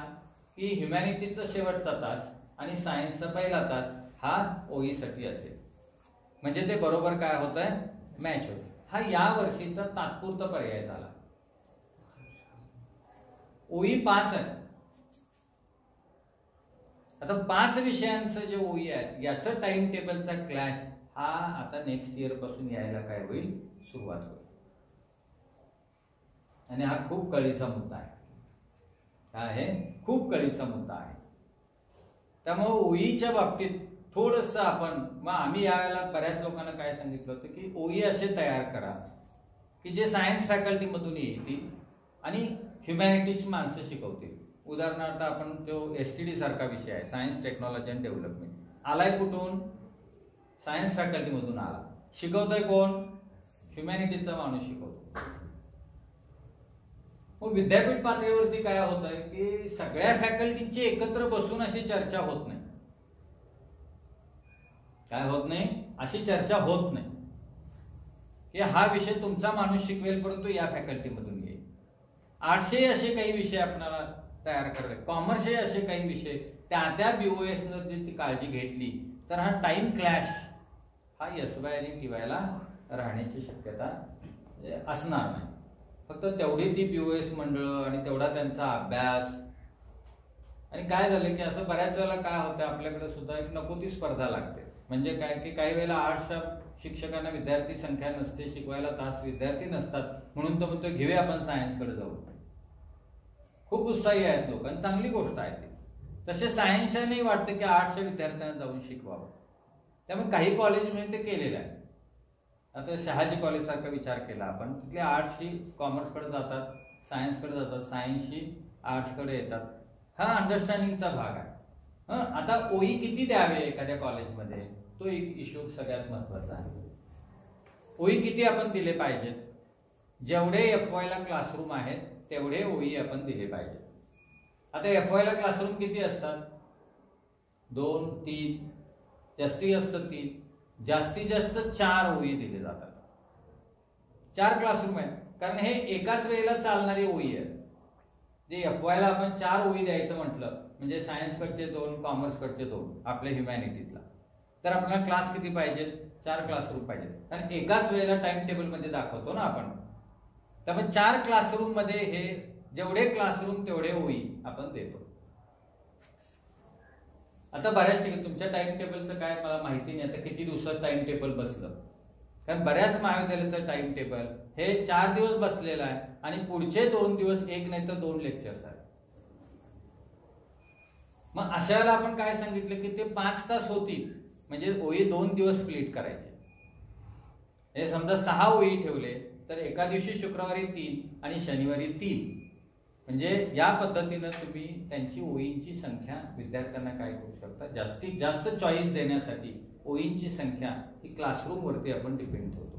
Speaker 1: की ह्युमॅनिटीजचा शेवटचा तास आणि सायन्सचा पहिला तास हा ओईसाठी असेल, म्हणजे ते बरोबर काय होत आहे मॅच होत. हा या वर्षीचा तात्पुरता पर्याय झाला. ओई 5 आहे. आता 5 विषयांचं जे ओई आहे याचं टाइम टेबलचा क्लॅश हा आता नेक्स्ट इयर पासून यायला काय होईल सुरुवात होईल. आणि हा खूप कळीचा मुद्दा आहे. काय आहे खूप कळीचा मुद्दा आहे. त्यामुळे ओईच्या बाबतीत थोडस आपण मग आम्ही यावेळेला बऱ्याच लोकांना काय सांगितलं होतं की ओई असे तयार करा की जे सायन्स फॅकल्टी मधून येतील आणि ह्युमॅनिटीची माणसं शिकवतील. उदाहरणार्थ आपण जो STD सारखा विषय आहे सायन्स टेक्नॉलॉजी अँड डेव्हलपमेंट आलाय कुठून सायन्स फॅकल्टी मधून आला. शिकवतोय कोण ह्युमॅनिटीचा माणूस शिकवतो. मग विद्यापीठ पातळीवरती काय होत आहे की सगळ्या फॅकल्टीची एकत्र बसून अशी चर्चा होत नाही. काय होत नाही अशी चर्चा होत नाही की हा विषय तुमचा माणूस शिकवेल परंतु या फॅकल्टीमधून येईल. आर्ट्सचे असे काही विषय आपल्याला तयार करावे, कॉमर्सचे असे काही विषय त्या BOS जर ती काळजी घेतली तर हा टाइम क्लॅश हा SY आणि TY ला राहण्याची शक्यता असणार नाही. फक्त तेवढी ती BOS मंडळ आणि तेवढा त्यांचा अभ्यास. आणि काय झालं की असं बऱ्याच वेळेला काय होतं आपल्याकडे सुद्धा एक नको ती स्पर्धा लागते. म्हणजे काय की काही वेळेला आर्ट्सच्या शिक्षकांना विद्यार्थी संख्या नसते, शिकवायला तास विद्यार्थी नसतात, म्हणून तो म्हणतो घेऊया आपण सायन्सकडे जाऊ. खूप उत्साही आहेत लोक आणि चांगली गोष्ट आहे ती. तसे सायन्सच्या नाही वाटतं की आर्ट्सच्या विद्यार्थ्यांना जाऊन शिकवावं. त्यामुळे काही कॉलेजमध्ये ते केलेलं आहे. आता शहाजी कॉलेज सारखा विचार केला आपण, तिथले आर्ट्सशी कॉमर्सकडे जातात, सायन्सकडे जातात, सायन्सशी आर्ट्सकडे येतात. हा अंडरस्टँडिंगचा भाग आहे. आता ओई किती द्यावे एखाद्या कॉलेजमध्ये तो एक इश्यू सगळ्यात महत्वाचा आहे. ओई किती आपण दिले पाहिजेत, जेवढे FY ला क्लासरूम आहेत तेवढे ओई आपण दिले पाहिजेत. आता FY ला क्लासरूम किती असतात 2, 3, जास्तीत जास्त 3, जास्तीत जास्त 4 ओई दिले जातात. 4 क्लासरूम आहेत कारण हे एकाच वेळेला चालणारी ओई आहे. जे FY ला आपण 4 ओई द्यायचं म्हटलं म्हणजे सायन्सकडचे 2, कॉमर्सकडचे 2, आपल्या ह्युमॅनिटीजला, तर आपल्याला क्लास किती पाहिजेत 4 क्लासरूम पाहिजेत. कारण एकाच वेळेला टाइम टेबल मध्ये दाखवतो ना आपण. त्यामुळे 4 क्लासरूम मध्ये हे जेवढे क्लासरूम तेवढे ओई आपण देतो. आता बऱ्याच ठिकाणी तुमच्या टाइम टेबलचं काय मला माहिती नाही आता किती दिवसात टाइम टेबल बसलं, कारण बऱ्याच महाविद्यालयाचं टाइम टेबल हे 4 दिवस बसलेलं आहे आणि पुढचे 2 दिवस 1 नाही तर 2 लेक्चर्स आहेत. मग अशा वेळेला आपण काय सांगितलं की ते 5 तास होतील, म्हणजे ओई 2 दिवस स्प्लिट करायचे. हे समजा 6 ओई ठेवले तर एका दिवशी शुक्रवारी 3 आणि शनिवारी 3, म्हणजे या पद्धतीनं तुम्ही त्यांची ओईंची संख्या विद्यार्थ्यांना काय करू शकता, जास्तीत जास्त चॉईस देण्यासाठी ओईंची संख्या ही क्लासरूम वरती आपण डिपेंड होतो.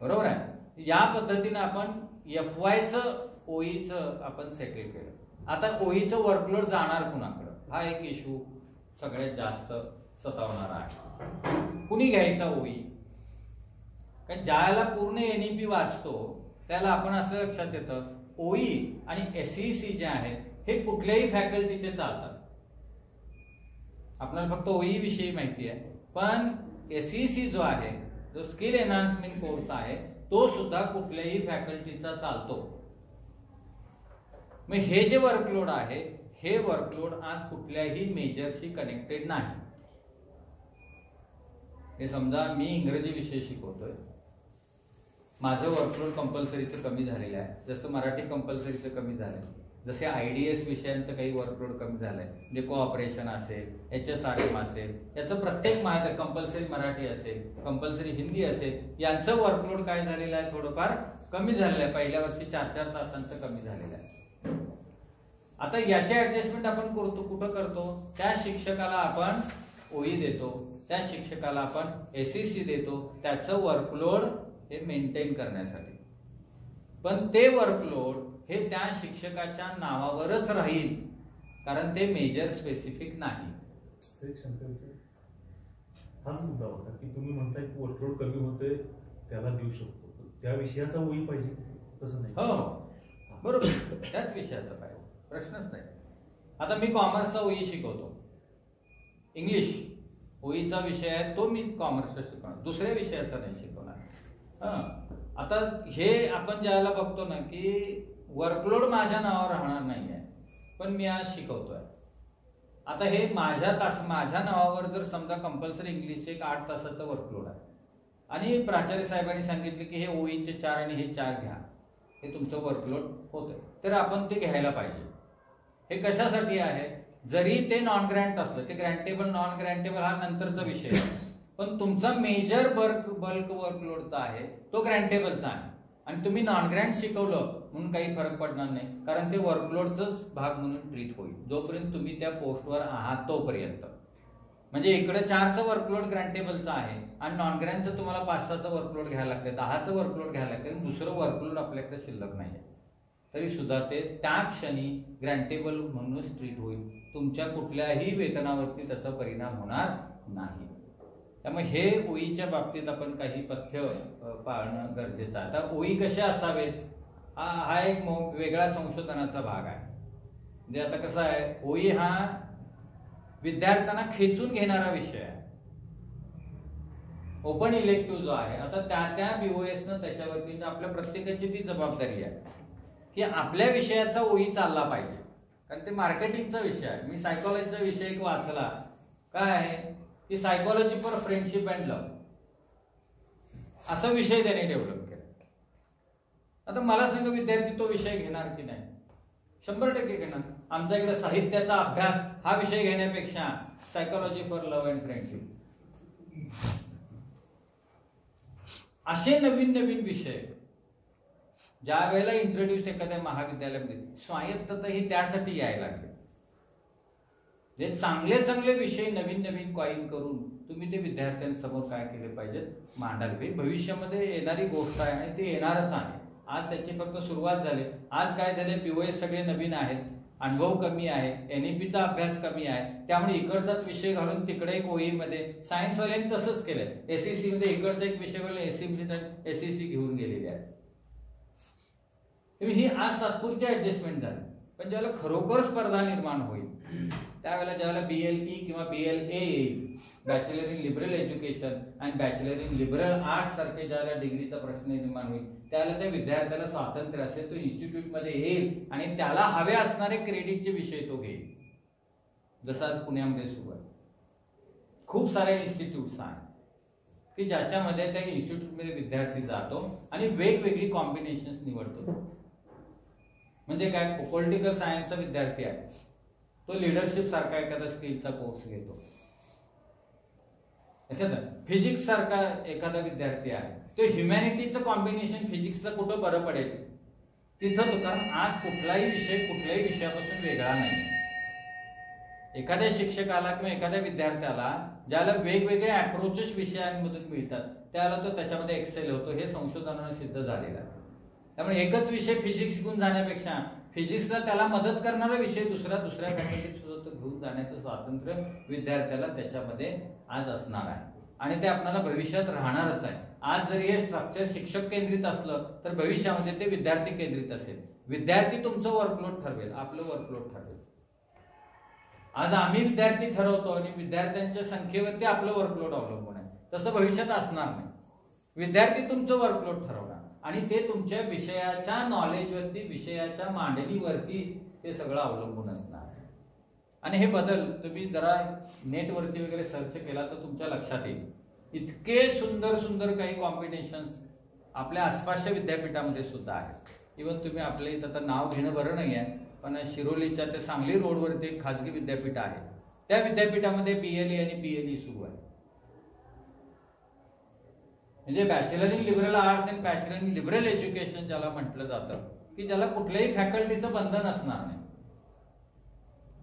Speaker 1: बरोबर आहे. या पद्धतीनं आपण FYचं ओईचं आपण सेटल केलं. आता ओईचं वर्कलोड जाणार कुणाकडं हा एक इश्यू सगळ्यात जास्त सतावणारा आहे. कुणी घ्यायचा ओई, कारण ज्याला पूर्ण NEP वाचतो त्याला आपण असं लक्षात येतं ओई आणि SEC जे आहेत हे कुठल्याही फॅकल्टीचे चालतात. आपल्याला फक्त ओई विषयी माहिती आहे, पण SEC जो आहे जो स्किल एनहान्समेंट कोर्स आहे तो सुद्धा कुठल्याही फॅकल्टीचा चालतो. मग हे जे वर्कलोड आहे हे वर्कलोड आज कुठल्याही मेजरशी कनेक्टेड नाही. हे समजा मी इंग्रजी विषय शिकवतोय, माझं वर्कलोड कंपल्सरीचं कमी झालेलं आहे, जसं मराठी कंपल्सरीचं कमी झालंय, जसे IDS विषयांचं काही वर्कलोड कमी झालंय, म्हणजे कोऑपरेशन असेल, HSRM असेल, याचं प्रत्येक माहिती, कंपल्सरी मराठी असेल, कंपल्सरी हिंदी असेल, यांचं वर्कलोड काय झालेलं आहे, थोडंफार कमी झालेलं आहे. पहिल्या वर्षी 4-4 तासांचं कमी झालेलं आहे. आता याचे ऍडजस्टमेंट आपण करतो, कुठं करतो, त्या शिक्षकाला आपण OE देतो, त्या शिक्षकाला आपण SEC देतो, त्याचं वर्कलोड हे मेंटेन करण्यासाठी. पण ते वर्कलोड हे त्या शिक्षकाच्या नावावरच राहील, कारण ते मेजर स्पेसिफिक नाही.
Speaker 2: हाच मुद्दा होता की तुम्ही म्हणताय की वर्कलोड कमी होते त्याला देऊ शकतो, त्या विषयाचा OE पाहिजे, तसं नाही.
Speaker 1: हो बरोबर, त्याच विषयाचा पाहिजे, प्रश्नच नाही. आता मी कॉमर्सचा OE शिकवतो, इंग्लिश OEचा विषय आहे, तो मी कॉमर्सचा शिकवणार, दुसऱ्या विषयाचा नाही शिकवणार. आता हे आपण ज्याला बघतो ना की वर्कलोड माझ्या नावावर राहणार नाही आहे, पण मी आज शिकवतोय. आता हे माझ्या नावावर जर समजा कंपल्सरी इंग्लिश एक 8 तासाचं वर्कलोड आहे आणि प्राचार्य साहेबांनी सांगितले की हे OEचे 4 आणि हे 4 घ्या, हे तुमचं वर्कलोड होतंय, तर आपण ते घ्यायला पाहिजे. हे कशासाठी आहे, जरी ते नॉन ग्रँट असलं, ते ग्रँटेबल नॉन ग्रँटेबल हा नंतरचा विषय आहे, पण तुमचा मेजर बल्क वर्कलोडचा आहे तो ग्रँटेबलचा आहे, आणि तुम्ही नॉन ग्रँट शिकवलं म्हणून काही फरक पडणार नाही, कारण ते वर्कलोडचाच भाग म्हणून ट्रीट होईल जोपर्यंत तुम्ही त्या पोस्टवर आहात तोपर्यंत. म्हणजे इकडे 4चं वर्कलोड ग्रँटेबलचं आहे आणि नॉन ग्रँटचं तुम्हाला 5-6चं वर्कलोड घ्यायला लागतं, 10चं वर्कलोड घ्यायला लागतं, दुसरं वर्कलोड आपल्याकडे शिल्लक नाही आहे, तरी सुद्धा ते त्या क्षणी ग्रँटेबल म्हणूनच ट्रीट होईल, तुमच्या कुठल्याही वेतनावरती त्याचा परिणाम होणार नाही. त्यामुळे हे OEच्या बाबतीत आपण काही पथ्य पाळणं गरजेचं आहे. आता OE कसे असावेत हा एक वेगळा संशोधनाचा भाग आहे. म्हणजे आता कसं आहे, OE हा विद्यार्थ्यांना खेचून घेणारा विषय आहे. ओपन इलेक्टिव्ह जो आहे, आता त्या BOSनं त्याच्यावरती आपल्या प्रत्येकाची ती जबाबदारी आहे की आपल्या विषयाचा OE चालला पाहिजे, कारण ते मार्केटिंगचा विषय आहे. मी सायकोलॉजीचा विषय एक वाचला, काय आहे की psychology for friendship and love असा विषय त्याने डेव्हलप केला. आता मला सांगा, विद्यार्थी तो विषय घेणार की नाही? 100% घेणार. आमच्या इकडे साहित्याचा अभ्यास हा विषय घेण्यापेक्षा psychology for love and friendship असे नवीन नवीन विषय ज्या वेळेला इंट्रोड्यूस एखाद्या महाविद्यालयामध्ये, स्वायत्तता ही त्यासाठी यायला लागली. जे चांगले चांगले विषय नवीन नवीन कॉइन करून तुम्ही ते विद्यार्थ्यांसमोर काय केले पाहिजे, मांडायला पाहिजे. भविष्यामध्ये येणारी गोष्ट आहे आणि ते येणारच आहे. आज त्याची फक्त सुरुवात झाली. आज काय झाले, POS सगळे नवीन आहेत, अनुभव कमी आहे, NEPचा अभ्यास कमी आहे, त्यामुळे इकडचाच विषय घालून तिकडे एक OE मध्ये सायन्सवाल्यांनी तसंच केलंय. SEC मध्ये इकडचा एक विषय घालून SEC घेऊन गेलेले आहे. ही आज तात्पुरती ऍडजस्टमेंट झाली, पण ज्यावेळेला खरोखर स्पर्धा निर्माण होईल त्यावेळेला ज्यावेळेला BLE किंवा BLA येईल, बॅचलर इन लिबरल एज्युकेशन आणि बॅचलर इन लिबरल आर्ट्स सारखे ज्यावेळेला डिग्रीचा प्रश्न निर्माण होईल, त्यावेळेला त्या विद्यार्थ्याला स्वातंत्र्य असेल, तो इन्स्टिट्यूटमध्ये येईल आणि त्याला हवे असणारे क्रेडिटचे विषय तो घेईल. जसं आज पुण्यामध्ये सुरू आहे, खूप सारे इन्स्टिट्यूट्स आहेत की ज्याच्यामध्ये त्या इन्स्टिट्यूटमध्ये विद्यार्थी जातो आणि वेगवेगळी कॉम्बिनेशन्स निवडतो. म्हणजे काय, पॉलिटिकल सायन्सचा विद्यार्थी आहे, तो लिडरशिप सारखा एखादा स्किलचा कोर्स घेतो. फिजिक्स सारखा एखादा विद्यार्थी आहे, तो ह्युमॅनिटीचं कॉम्बिनेशन फिजिक्सचं कुठं बरं पडेल तिथं तो, कारण आज कुठलाही विषय कुठल्याही विषयापासून वेगळा नाही. एखाद्या शिक्षकाला किंवा एखाद्या विद्यार्थ्याला ज्याला वेगवेगळे अप्रोचेस विषयांमधून मिळतात त्याला तो त्याच्यामध्ये एक्सेल होतो, हे संशोधनाने सिद्ध झालेलं आहे. त्यामुळे एकच विषय फिजिक्स घेऊन जाण्यापेक्षा फिजिक्सला त्याला मदत करणारा विषय दुसऱ्या फॅकल्टीत सुद्धा घेऊन जाण्याचं स्वातंत्र्य विद्यार्थ्याला त्याच्यामध्ये आज असणार आहे आणि ते आपल्याला भविष्यात राहणारच आहे. आज जरी हे स्ट्रक्चर शिक्षक केंद्रित असलं तर भविष्यामध्ये ते विद्यार्थी केंद्रित असेल. विद्यार्थी तुमचं वर्कलोड ठरवेल, आपलं वर्कलोड ठरवेल. आज आम्ही विद्यार्थी ठरवतो आणि विद्यार्थ्यांच्या संख्येवरती आपलं वर्कलोड अवलंबून आहे, तसं भविष्यात असणार नाही. विद्यार्थी तुमचं वर्कलोड ठरवणार आणि ते तुमच्या विषयाच्या नॉलेजवरती, विषयाच्या मांडणीवरती ते सगळं अवलंबून असणार. आणि हे बदल तुम्ही जरा नेटवरती वगैरे सर्च केला तर तुमच्या लक्षात येईल. इतके सुंदर सुंदर काही कॉम्बिनेशन्स आपल्या आसपासच्या विद्यापीठामध्ये सुद्धा आहेत. इव्हन तुम्ही आपल्या इथं तर नाव घेणं बरं नाही आहे, पण शिरोलीच्या ते सांगली रोडवरती एक खाजगी विद्यापीठ आहे, त्या विद्यापीठामध्ये BLA आणि PLE सुरू आहे. म्हणजे bachelor in liberal arts and bachelor in liberal education ज्याला म्हटलं जातं, की ज्याला कुठल्याही फॅकल्टीचं बंधन असणार नाही.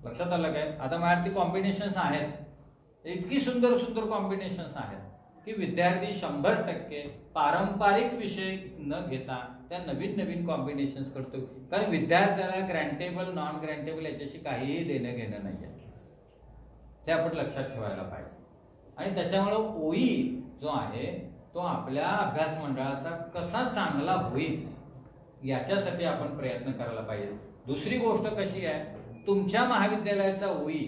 Speaker 1: लक्षात आलं काय? आता माझ्यावरती कॉम्बिनेशन्स आहेत, इतकी सुंदर सुंदर कॉम्बिनेशन्स आहेत की विद्यार्थी 100% पारंपरिक विषय न घेता त्या नवीन नवीन कॉम्बिनेशन्स करतो. कारण विद्यार्थ्याला ग्रँटेबल नॉन ग्रँटेबल याच्याशी काहीही देणं घेणं नाही आहे, ते आपण लक्षात ठेवायला पाहिजे. आणि त्याच्यामुळे OE जो आहे तो आपल्या अभ्यास मंडळाचा कसा चांगला होईल याच्यासाठी आपण प्रयत्न करायला पाहिजे. दुसरी गोष्ट कशी आहे, तुमच्या महाविद्यालयाचा OE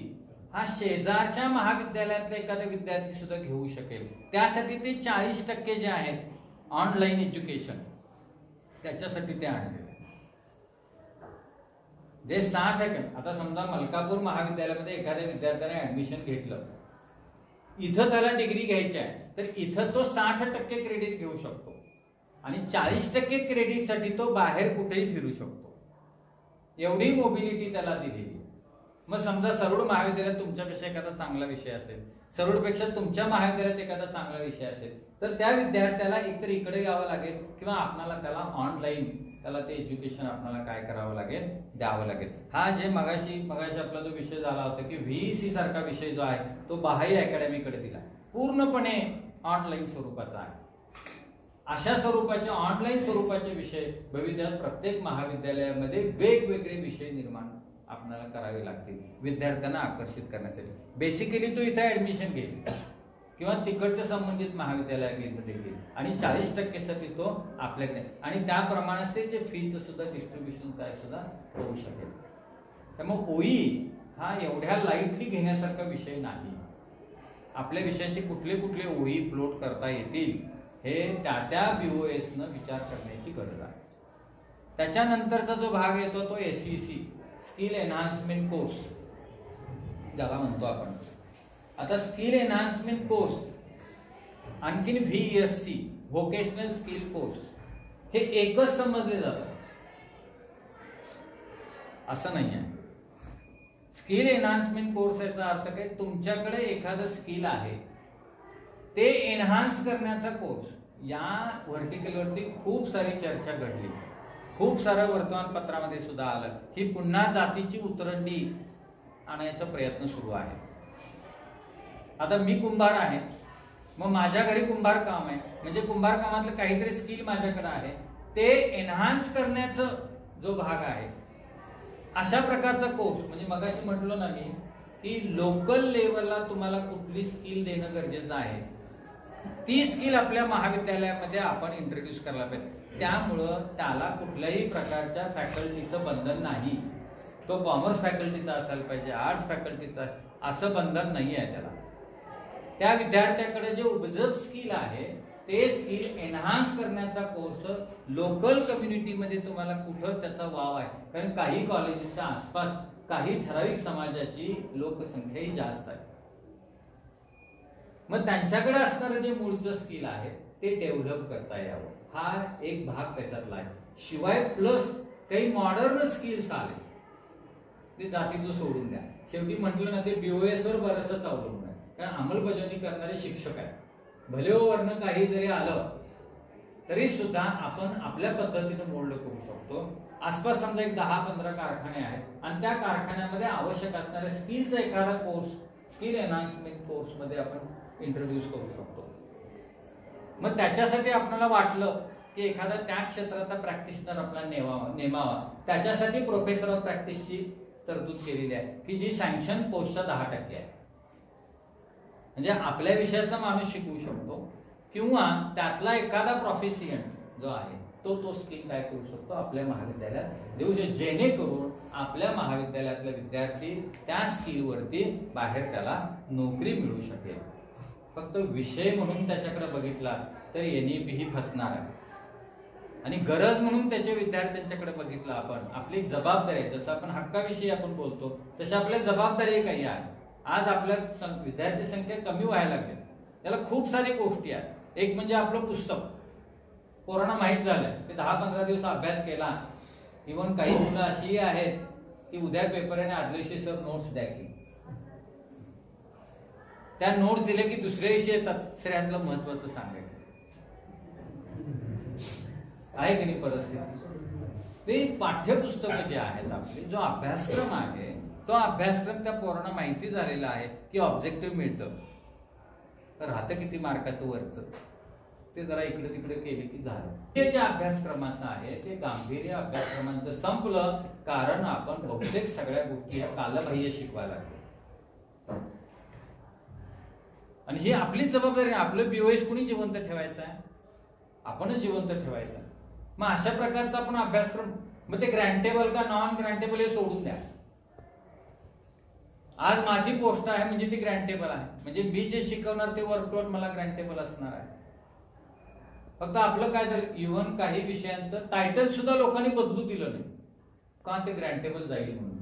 Speaker 1: हा शेजारच्या महाविद्यालयातला एखादा विद्यार्थी सुद्धा घेऊ शकेल. त्यासाठी ते 40% जे आहे ऑनलाईन एज्युकेशन, त्याच्यासाठी ते आणले. जे 60%, आता समजा मलकापूर महाविद्यालयामध्ये एखाद्या विद्यार्थ्याने ऍडमिशन घेतलं, इथं त्याला डिग्री घ्यायची आहे, तर इथं तो 60% क्रेडिट घेऊ शकतो आणि 40% क्रेडिटसाठी तो बाहेर कुठेही फिरू शकतो. एवढी मोबिलिटी त्याला दिलेली. मग समजा सरोड महाविद्यालयात तुमच्यापेक्षा एखादा चांगला विषय असेल, सरोडपेक्षा तुमच्या महाविद्यालयात एखादा चांगला विषय असेल, तर त्या विद्यार्थ्याला एकतर इकडे यावं लागेल किंवा आपल्याला त्याला ऑनलाईन त्याला ते एज्युकेशन आपल्याला काय करावं लागेल, द्यावं लागेल. हा जे मगाशी आपला जो विषय झाला होता की VEC सारखा विषय जो आहे तो बाह्य अकॅडमीकडे दिला, पूर्णपणे ऑनलाईन स्वरूपाचा आहे. अशा स्वरूपाचे ऑनलाईन स्वरूपाचे विषय भविष्यात प्रत्येक महाविद्यालयामध्ये वेगवेगळे विषय निर्माण आपल्याला करावे लागतील विद्यार्थ्यांना आकर्षित करण्यासाठी. बेसिकली तो इथे ऍडमिशन घेईल किंवा तिकडच्या संबंधित महाविद्यालयामध्ये घेईल आणि 40% साठी तो आपल्याकडे, आणि त्याप्रमाणेच ते जे फीचं सुद्धा डिस्ट्रीब्युशन काय सुद्धा होऊ शकेल. त्यामुळे OE हा एवढ्या लाईटली घेण्यासारखा विषय नाही. आपल्या विषयाचे कुठले कुठले OE फ्लोट करता येतील हे त्या BOS न विचार करण्याची गरज आहे. त्याच्यानंतरचा जो भाग येतो तो SEC, स्किल एनहान्समेंट कोर्स ज्याला म्हणतो आपण. आता स्किल एनहान्समेंट कोर्स, आणखीन VESC व्होकेशनल स्किल कोर्स, हे एकच समजले जातात असं नाही आहे. स्किल एनहान्समेंट कोर्स याचा अर्थ काय, तुमच्याकडे एखादं स्किल आहे ते एनहान्स करण्याचा कोर्स. या व्हर्टिकलवरती खूप सारी चर्चा घडली, खूप सारं वर्तमानपत्रामध्ये सुद्धा आलं ही पुन्हा जातीची उतरंडी आणायचा प्रयत्न सुरू आहे. आता मी कुंभार आहे, मग माझ्या घरी कुंभार काम आहे, म्हणजे कुंभार कामातलं काहीतरी स्किल माझ्याकडे आहे, ते एनहान्स करण्याचा जो भाग आहे अशा प्रकारचा कोर्स. म्हणजे मगाशी म्हटलो ना मी की लोकल लेवलला तुम्हाला कुठली स्किल देणं गरजेचं आहे, ती स्किल आपल्या महाविद्यालयामध्ये आपण इंट्रोड्यूस करायला पाहिजे. त्यामुळं त्याला कुठल्याही प्रकारच्या फॅकल्टीचं बंधन नाही. तो कॉमर्स फॅकल्टीचा असायला पाहिजे, आर्ट्स फॅकल्टीचा, असं बंधन नाही आहे त्याला. त्या विद्यार्थ्याकडे जे उपजत स्किल आहे ते स्किल एनहान्स करण्याचा कोर्स लोकल कम्युनिटीमध्ये तुम्हाला कुठं त्याचा वाव आहे. कारण काही कॉलेजेसच्या आसपास काही ठराविक समाजाची लोकसंख्याही जास्त आहे. मग त्यांच्याकडे असणारं जे मूळचं स्किल आहे ते डेव्हलप करता यावं, हा एक भाग त्याच्यातला आहे. शिवाय प्लस काही मॉडर्न स्किल्स आले, ते जातीचं सोडून द्या. शेवटी म्हटलं ना ते BOS वर बरंचसं अवलंबून आहे. कारण अंमलबजावणी करणारे शिक्षक आहेत, भले वरनं काही जरी आलं तरी सुद्धा आपण आपल्या पद्धतीने मोल्ड करू शकतो. आसपास समजा एक 10-15 कारखाने आहेत आणि त्या कारखान्यामध्ये आवश्यक असणाऱ्या स्किलचा एखादा कोर्स स्किल एनहान्समेंट कोर्स मध्ये आपण इंट्रोड्यूस करू शकतो. मग त्याच्यासाठी आपल्याला वाटलं की एखादा त्या क्षेत्राचा प्रॅक्टिशनर आपल्याला नेमावा, त्याच्यासाठी प्रोफेसर ऑफ प्रॅक्टिसची तरतूद केलेली आहे की जी सँक्शन पोस्टच्या 10% आहे. म्हणजे आपल्या विषयाचा माणूस शिकवू शकतो किंवा त्यातला एखादा प्रोफेसियंट जो आहे तो स्किल काय करू शकतो आपल्या महाविद्यालयात देऊ शकतो, जेणेकरून आपल्या महाविद्यालयातला विद्यार्थी त्या स्किलवरती बाहेर त्याला नोकरी मिळू शकेल. फक्त विषय म्हणून त्याच्याकडे बघितला तर NEP ही फसणार आहे आणि गरज म्हणून त्याच्या विद्यार्थ्यांच्याकडे बघितलं आपण, आपली जबाबदारी आहे. जसं आपण हक्काविषयी आपण बोलतो तशी आपल्या जबाबदारी काही आहे. आज आपल्या विद्यार्थी संख्या कमी व्हायला लागली, त्याला खूप सारी गोष्टी आहेत. एक म्हणजे आपलं पुस्तक, पोरांना माहीत झालंय ते 10-15 दिवस अभ्यास केला. इव्हन काही मुलं अशीही आहेत की उद्या पेपर आहे आणि आदल्या दिवशी सर नोट्स द्या की. त्या नोट्स दिल्या की दुसऱ्या दिवशी येतात सर यातलं महत्वाचं सांगायचं आहे की नाही परिस्थिती. ते पाठ्यपुस्तकं जे आहेत आपले, जो अभ्यासक्रम आहे तो अभ्यासक्रम त्या पोरांना माहिती झालेला आहे की ऑब्जेक्टिव्ह मिळतं, तर राहतं किती मार्काचं वरचं ते जरा इकडे तिकडे केले की झालं. हे जे अभ्यासक्रमाचं आहे ते गांभीर्य अभ्यासक्रमांचं संपलं, कारण आपण बहुतेक सगळ्या गोष्टी ह्या कालबाह्य शिकवायला लागलो. आणि ही आपलीच जबाबदारी आहे. आपलं बीओएस कुणी जिवंत ठेवायचं आहे? आपणच जिवंत ठेवायचं. मग अशा प्रकारचा आपण अभ्यासक्रम, मग ते ग्रँटेबल का नॉन ग्रँटेबल हे सोडून द्या. आज माझी पोस्ट आहे म्हणजे ती ग्रँटेबल आहे, म्हणजे मी जे शिकवणार ते वर्कलोड मला ग्रँटेबल असणार आहे. फक्त आपलं काय झालं, इव्हन काही विषयांचं टायटल सुद्धा लोकांनी बदलू दिलं नाही का, ते ग्रँटेबल जाईल म्हणून.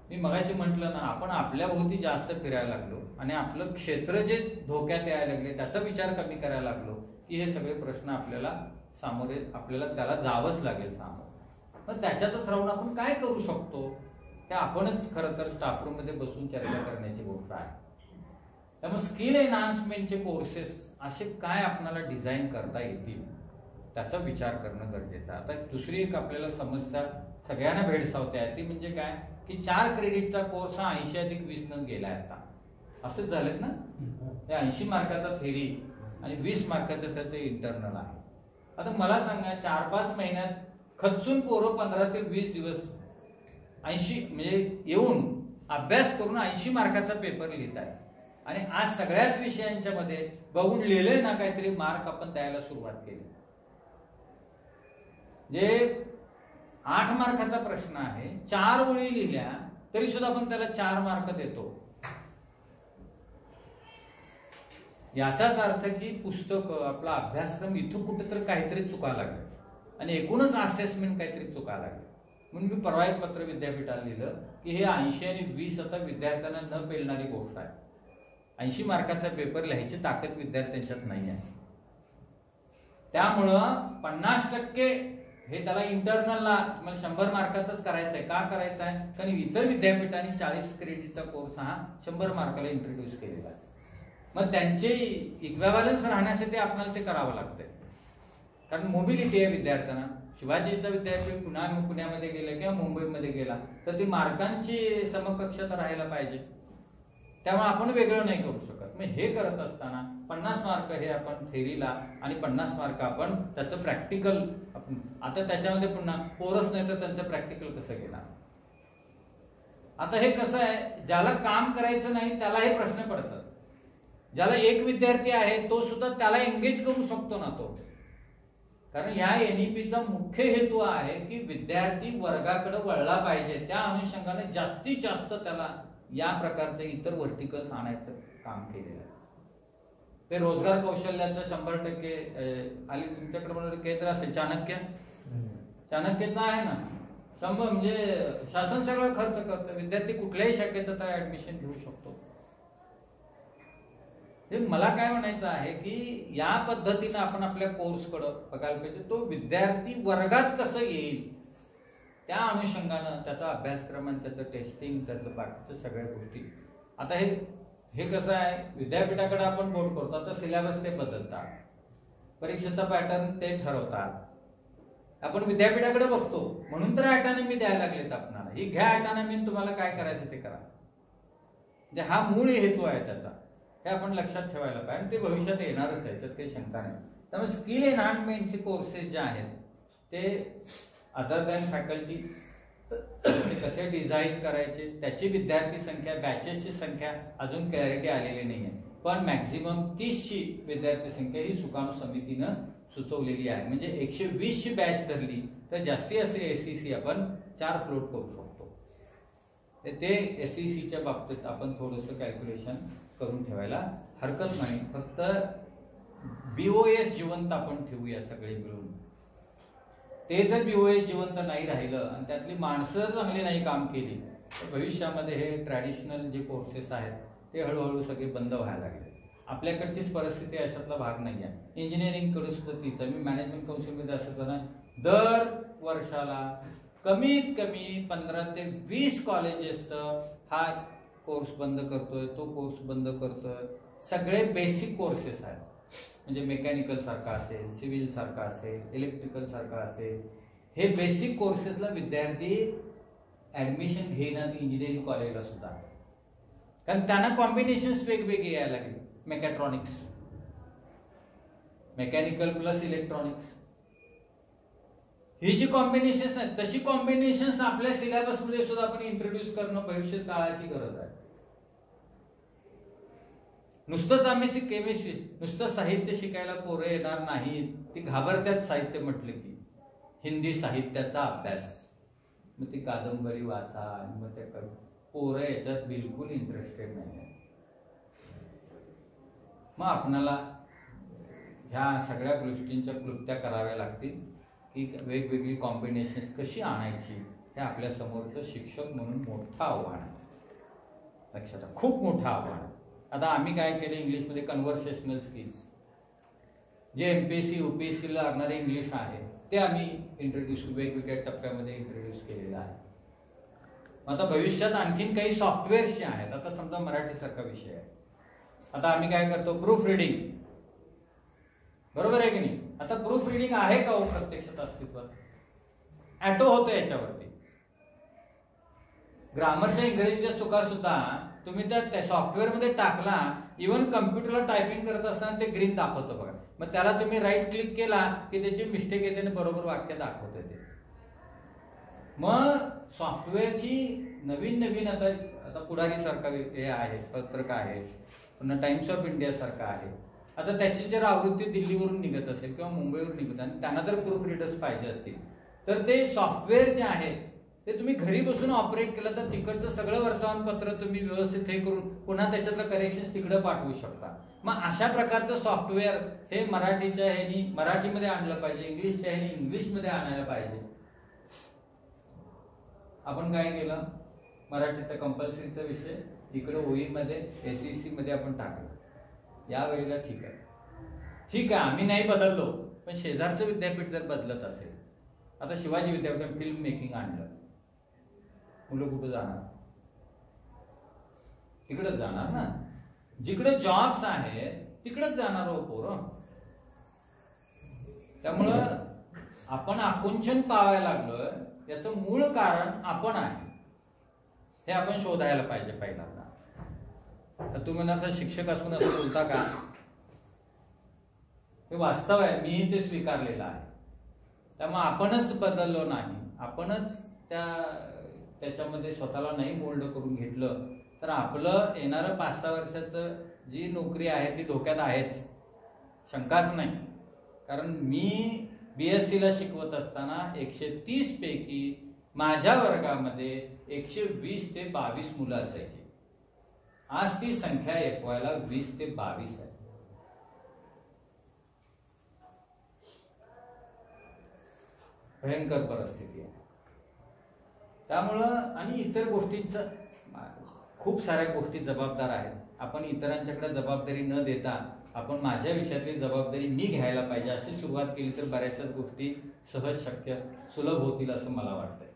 Speaker 1: मी मगाशी म्हटलं ना, आपण आपल्या भोवती जास्त फिरायला लागलो आणि आपलं क्षेत्र जे धोक्यात यायला लागले त्याचा विचार कमी करायला लागलो की हे सगळे प्रश्न आपल्याला त्याला जावंच लागेल सामोरं. मग त्याच्यातच राहून आपण काय करू शकतो ते आपणच खरं तर स्टाफ रूम मध्ये बसून चर्चा करण्याची गोष्ट आहे. त्यामुळे स्किल एनहान्समेंटचे कोर्सेस असे काय आपल्याला डिझाईन करता येतील त्याचा विचार करणं गरजेचं आहे. आता दुसरी एक आपल्याला समस्या सगळ्यांना भेडसावते आहे ती म्हणजे काय की 4 क्रेडिटचा कोर्स हा 80+20 न गेलाय. आता असंच झालेत ना, ते 80 मार्काचा थेरी आणि 20 मार्काचं त्याचं इंटरनल आहे. आता मला सांगा 4-5 महिन्यात खचून पोरं 15 ते 20 दिवस 80 म्हणजे येऊन अभ्यास करून 80 मार्काचा पेपर लिहित आहे. आणि आज सगळ्याच विषयांच्या मध्ये बघून लिहिले ना काहीतरी मार्क आपण द्यायला सुरुवात केली. जे 8 मार्काचा प्रश्न आहे, 4 ओळी लिहिल्या तरी सुद्धा आपण त्याला 4 मार्क देतो. याचाच अर्थ की पुस्तक आपला अभ्यासक्रम इथं कुठेतरी काहीतरी चुका लागले आणि एकूणच असेसमेंट काहीतरी चुका लागले. म्हणून मी परवा एक पत्र विद्यापीठाला लिहिलं की हे 80 आणि 20 आता विद्यार्थ्यांना न पेलणारी गोष्ट आहे. 80 मार्काचा पेपर लिहायची ताकद विद्यार्थ्यांच्यात नाही आहे. त्यामुळं 50% हे त्याला इंटरनलला मला 100 मार्काचाच करायचं आहे. का करायचं आहे? कारण इतर विद्यापीठांनी 40 क्रेडिटचा कोर्स हा 100 मार्काला इंट्रोड्यूस केलेला आहे. मग त्यांचे इक्विव्हॅलन्स राहण्यासाठी आपल्याला ते करावं लागतंय. कारण मोबिलिटी आहे विद्यार्थ्यांना. शिवाजीचा विद्यार्थी पुण्यामध्ये गेला किंवा मुंबईमध्ये गेला तर ती मार्कांची समकक्षता राहायला पाहिजे. त्यामुळे आपण वेगळं नाही करू शकत. मग हे करत असताना 50 मार्क हे आपण थेरीला आणि 50 मार्क आपण त्याचं प्रॅक्टिकल. आता त्याच्यामध्ये पुन्हा पोरच नाही तर त्यांचं प्रॅक्टिकल कसं गेला. आता हे कसं आहे, ज्याला काम करायचं नाही त्याला हे प्रश्न पडतात. ज्याला एक विद्यार्थी आहे तो सुद्धा त्याला एंगेज करू शकतो ना तो. कारण या एनईपीचा मुख्य हेतू आहे की विद्यार्थी वर्गाकडे वळला पाहिजे. त्या अनुषंगाने जास्तीत जास्त त्याला या प्रकारचे इतर व्हर्टिकल्स आणायचं काम केलेलं आहे. ते रोजगार कौशल्याचं 100% आली तुमच्याकडे म्हणून केंद्र असेल चाणक्यचा आहे ना 100 म्हणजे शासन सगळं खर्च करतं. विद्यार्थी कुठल्याही शाखेचं तर ऍडमिशन घेऊ शकतो. मला काय म्हणायचं आहे की या पद्धतीने आपण आपल्या कोर्सकडे बघायला पाहिजे. तो विद्यार्थी वर्गात कसं येईल त्या अनुषंगानं त्याचा अभ्यासक्रम आणि त्याचं टेस्टिंग त्याचं बाकीच्या सगळ्या गोष्टी. आता हे कसं आहे, विद्यापीठाकडे आपण बोर्ड करतो. आता सिलेबस ते बदलतात, परीक्षेचा पॅटर्न ते ठरवतात. आपण विद्यापीठाकडे बघतो म्हणून तर ऑटोनॉमी द्यायला लागलेत आपल्याला. ही घ्या ऑटोनॉमी, तुम्हाला काय करायचं ते करा. म्हणजे हा मूळ हेतू आहे त्याचा. हे आपण लक्षात ठेवायला पाहिजे. ते भविष्यात येणारच आहे, त्यात काही शंका नाही. त्यामुळे स्किल एनहान्समेंटचे कोर्सेस जे आहेत ते अदर दॅन फॅकल्टी ते कसे डिझाईन करायचे, त्याची विद्यार्थी संख्या, बॅचेसची संख्या अजून क्लॅरिटी आलेली नाही आहे. पण मॅक्झिमम 30ची विद्यार्थी संख्या ही सुकाणू समितीनं सुचवलेली आहे. म्हणजे 120ची बॅच धरली तर जास्ती असे एसईसी आपण 4 फ्लोट करू शकतो. ते एसईसीच्या बाबतीत आपण थोडंसं कॅल्क्युलेशन करून ठेवायला हरकत नाही. फक्त बीओएस जिवंत आपण ठेवूया सगळे मिळून. ते जर बीओएस जिवंत नाही राहिलं आणि त्यातली माणसं चांगली नाही काम केली तर भविष्यामध्ये हे ट्रॅडिशनल जे कोर्सेस आहेत ते हळूहळू सगळे बंद व्हायला लागले. आपल्याकडचीच परिस्थिती अशातला भाग नाही आहे. इंजिनिअरिंग कडे सुद्धा तीच आहे. मी मॅनेजमेंट काउन्सिलमध्ये असताना दर वर्षाला कमीत कमी 15 ते 20 कॉलेजेसचं हा कोर्स बंद करतोय, तो कोर्स बंद करतोय. सगळे बेसिक कोर्सेस आहेत, म्हणजे मेकॅनिकल सारखा असेल, सिव्हिल सारखा असेल, इलेक्ट्रिकल सारखा असेल. हे बेसिक कोर्सेसला विद्यार्थी ऍडमिशन घेणार इंजिनिअरिंग कॉलेजला सुद्धा, कारण त्यांना कॉम्बिनेशन्स वेगवेगळे यायला लागले. मेकॅट्रॉनिक्स, मेकॅनिकल प्लस इलेक्ट्रॉनिक्स, ही जी कॉम्बिनेशन्स आहेत तशी कॉम्बिनेशन्स आपल्या सिलेबसमध्ये सुद्धा आपण इंट्रोड्यूस करणं भविष्य काळाची गरज आहे. नुसतंच आम्ही केमिस्ट्री, नुसतं साहित्य शिकायला पोरं येणार नाहीत. ती घाबरत्यात साहित्य म्हटलं की, हिंदी साहित्याचा अभ्यास, मग ती कादंबरी वाचा आणि मग त्या पोरं याच्यात बिलकुल इंटरेस्टेड नाही. मग आपणाला ह्या सगळ्या गोष्टींच्या क्लुप्त्या कराव्या लागतील की वेगवेगळी कॉम्बिनेशन्स कशी आणायची, हे आपल्या समोरचं शिक्षक म्हणून मोठं आव्हान आहे. लक्षात ठेवा, खूप मोठं आव्हान आहे. आता आम्ही काय केलं, इंग्लिशमध्ये कन्व्हर्सेशनल स्किल्स, जे एमपीएससी यूपीएससीला लागणारे इंग्लिश आहे ते आम्ही इंट्रोड्यूस वेगवेगळ्या टप्प्यामध्ये इंट्रोड्यूस केलेलं आहे. आता भविष्यात आणखीन काही सॉफ्टवेअर्स जे आहेत, आता समजा मराठीसारखा विषय आहे, आता आम्ही काय करतो, प्रूफ रिडिंग, बरोबर आहे की नाही. आता प्रूफ रिडिंग आहे का हो प्रत्यक्षात अस्तित्वात? ऍटो होतं याच्यावरती. ग्रामरच्या इंग्रजीच्या चुका सुद्धा तुम्ही त्या सॉफ्टवेअरमध्ये टाकला, इव्हन कम्प्युटरला टायपिंग करत असताना ते ग्रीन दाखवतं बघा. मग त्याला तुम्ही राईट क्लिक केला की त्याची मिस्टेक येते आणि बरोबर वाक्य दाखवते ते. मग सॉफ्टवेअरची नवीन नवीन आता पुढारी सारखा हे आहे, पत्रक आहे, पुन्हा टाइम्स ऑफ इंडिया सारखा आहे. आता त्याची जर आवृत्ती दिल्लीवरून निघत असेल किंवा मुंबईवरून निघत आणि त्यांना जर प्रूफ रिडर्स पाहिजे असतील तर ते सॉफ्टवेअर जे आहे ते तुम्ही घरी बसून ऑपरेट केलं तर तिकडचं सगळं वर्तमानपत्र तुम्ही व्यवस्थित हे करून पुन्हा त्याच्यातलं करेक्शन तिकडे पाठवू शकता. मग अशा प्रकारचं सॉफ्टवेअर हे मराठीच्या ह्यानी मराठीमध्ये आणलं पाहिजे, इंग्लिशच्या ह्यानी इंग्लिशमध्ये आणायला पाहिजे. आपण काय केलं, मराठीचा कंपल्सरीचा विषय इकडे ओईमध्ये एसईसी मध्ये आपण टाकला. यावेळेला ठीक आहे, आम्ही नाही बदललो, पण शेजारचं विद्यापीठ जर बदलत असेल, आता शिवाजी विद्यापीठ फिल्म मेकिंग आणलं, मुलं कुठं जाणार? तिकडेच जाणार ना. जिकडे जॉब्स आहेत तिकडेच जाणार हो पोरं. त्यामुळं आपण आकुंचन पावायला लागलोय, याचं मूळ कारण आपण आहे, हे आपण शोधायला पाहिजे पहिल्यांदा. तर तुम्ही असं शिक्षक असून असं बोलता का? हे वास्तव आहे, मीही ते स्वीकारलेलं आहे. त्यामुळे आपणच बदललो नाही, आपणच त्याच्यामध्ये स्वतःला नाही मोल्ड करून घेतलं तर आपलं येणारं 5-6 वर्षाचं जी नोकरी आहे ती धोक्यात आहेच, शंकाच नाही. कारण मी BSc ला शिकवत असताना 130 पैकी माझ्या वर्गामध्ये 120 ते 22 मुलं असायची. आज ती संख्या एकवायला 20 ते 22 आहे. भयंकर परिस्थिती आहे. त्यामुळं आणि इतर गोष्टींचं खूप साऱ्या गोष्टी जबाबदार आहेत. आपण इतरांच्याकडे जबाबदारी न देता आपण माझ्या विषयातली जबाबदारी मी घ्यायला पाहिजे अशी सुरुवात केली तर बऱ्याचशा गोष्टी सहज शक्य सुलभ होतील असं मला वाटतंय.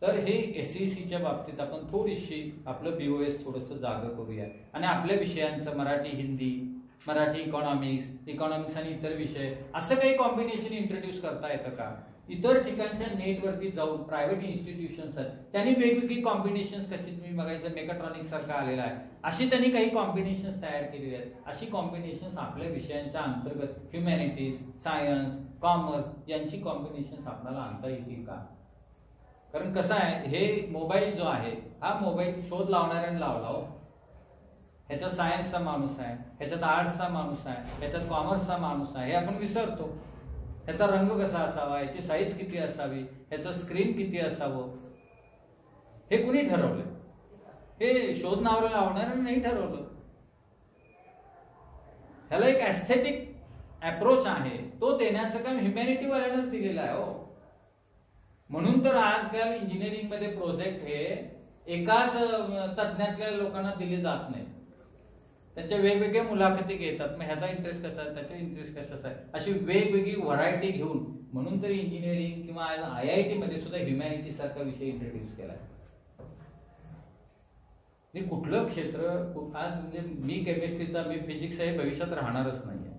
Speaker 1: तर हे SECच्या बाबतीत आपण थोडीशी आपलं BOS थोडंसं जागं करूया आणि आपल्या विषयांचं मराठी हिंदी, मराठी इकॉनॉमिक्स आणि इतर विषय असं काही कॉम्बिनेशन इंट्रोड्यूस करता येतं का? इतर ठिकाणच्या नेटवरती जाऊन प्रायव्हेट इन्स्टिट्यूशन्स आहेत त्यांनी वेगवेगळी कॉम्बिनेशन्स कशी तुम्ही बघायचं मेकाट्रॉनिक्स सारखा आलेला आहे अशी त्यांनी काही कॉम्बिनेशन्स तयार केलेली आहेत. अशी कॉम्बिनेशन्स आपल्या विषयांच्या अंतर्गत ह्युमॅनिटीज, सायन्स, कॉमर्स यांची कॉम्बिनेशन्स आपल्याला आणता येतील का? कारण कसं आहे, हे मोबाईल जो आहे हा मोबाईल शोध लावणाऱ्याने लावला हो. ह्याच्यात सायन्सचा माणूस आहे, ह्याच्यात आर्ट्सचा माणूस आहे, ह्याच्यात कॉमर्सचा माणूस आहे, हे आपण विसरतो. ह्याचा रंग कसा असावा, याची साईज किती असावी, ह्याचं स्क्रीन किती असावं, हे कुणी ठरवलं? हे शोध नावाला लावणाऱ्याने नाही ठरवलं. ह्याला एक एस्थेटिक अप्रोच आहे, तो देण्याचं काम ह्युमॅनिटी वाल्यांनाच दिलेलं आहे हो. म्हणून तर आजकाल इंजिनिअरिंग मध्ये प्रोजेक्ट हे एकाच तज्ञातल्या लोकांना दिले जात नाही. त्यांच्या वेगवेगळ्या मुलाखती घेतात, मग ह्याचा इंटरेस्ट कसा आहे, त्याचा इंटरेस्ट कशाचा आहे, अशी वेगवेगळी व्हरायटी घेऊन, म्हणून तरी इंजिनिअरिंग किंवा IIT मध्ये सुद्धा ह्युमॅनिटी सारखा विषय इंट्रोड्यूस केलाय. कुठलं क्षेत्र आज म्हणजे मी केमिस्ट्रीचा, मी फिजिक्स हे भविष्यात राहणारच नाहीये.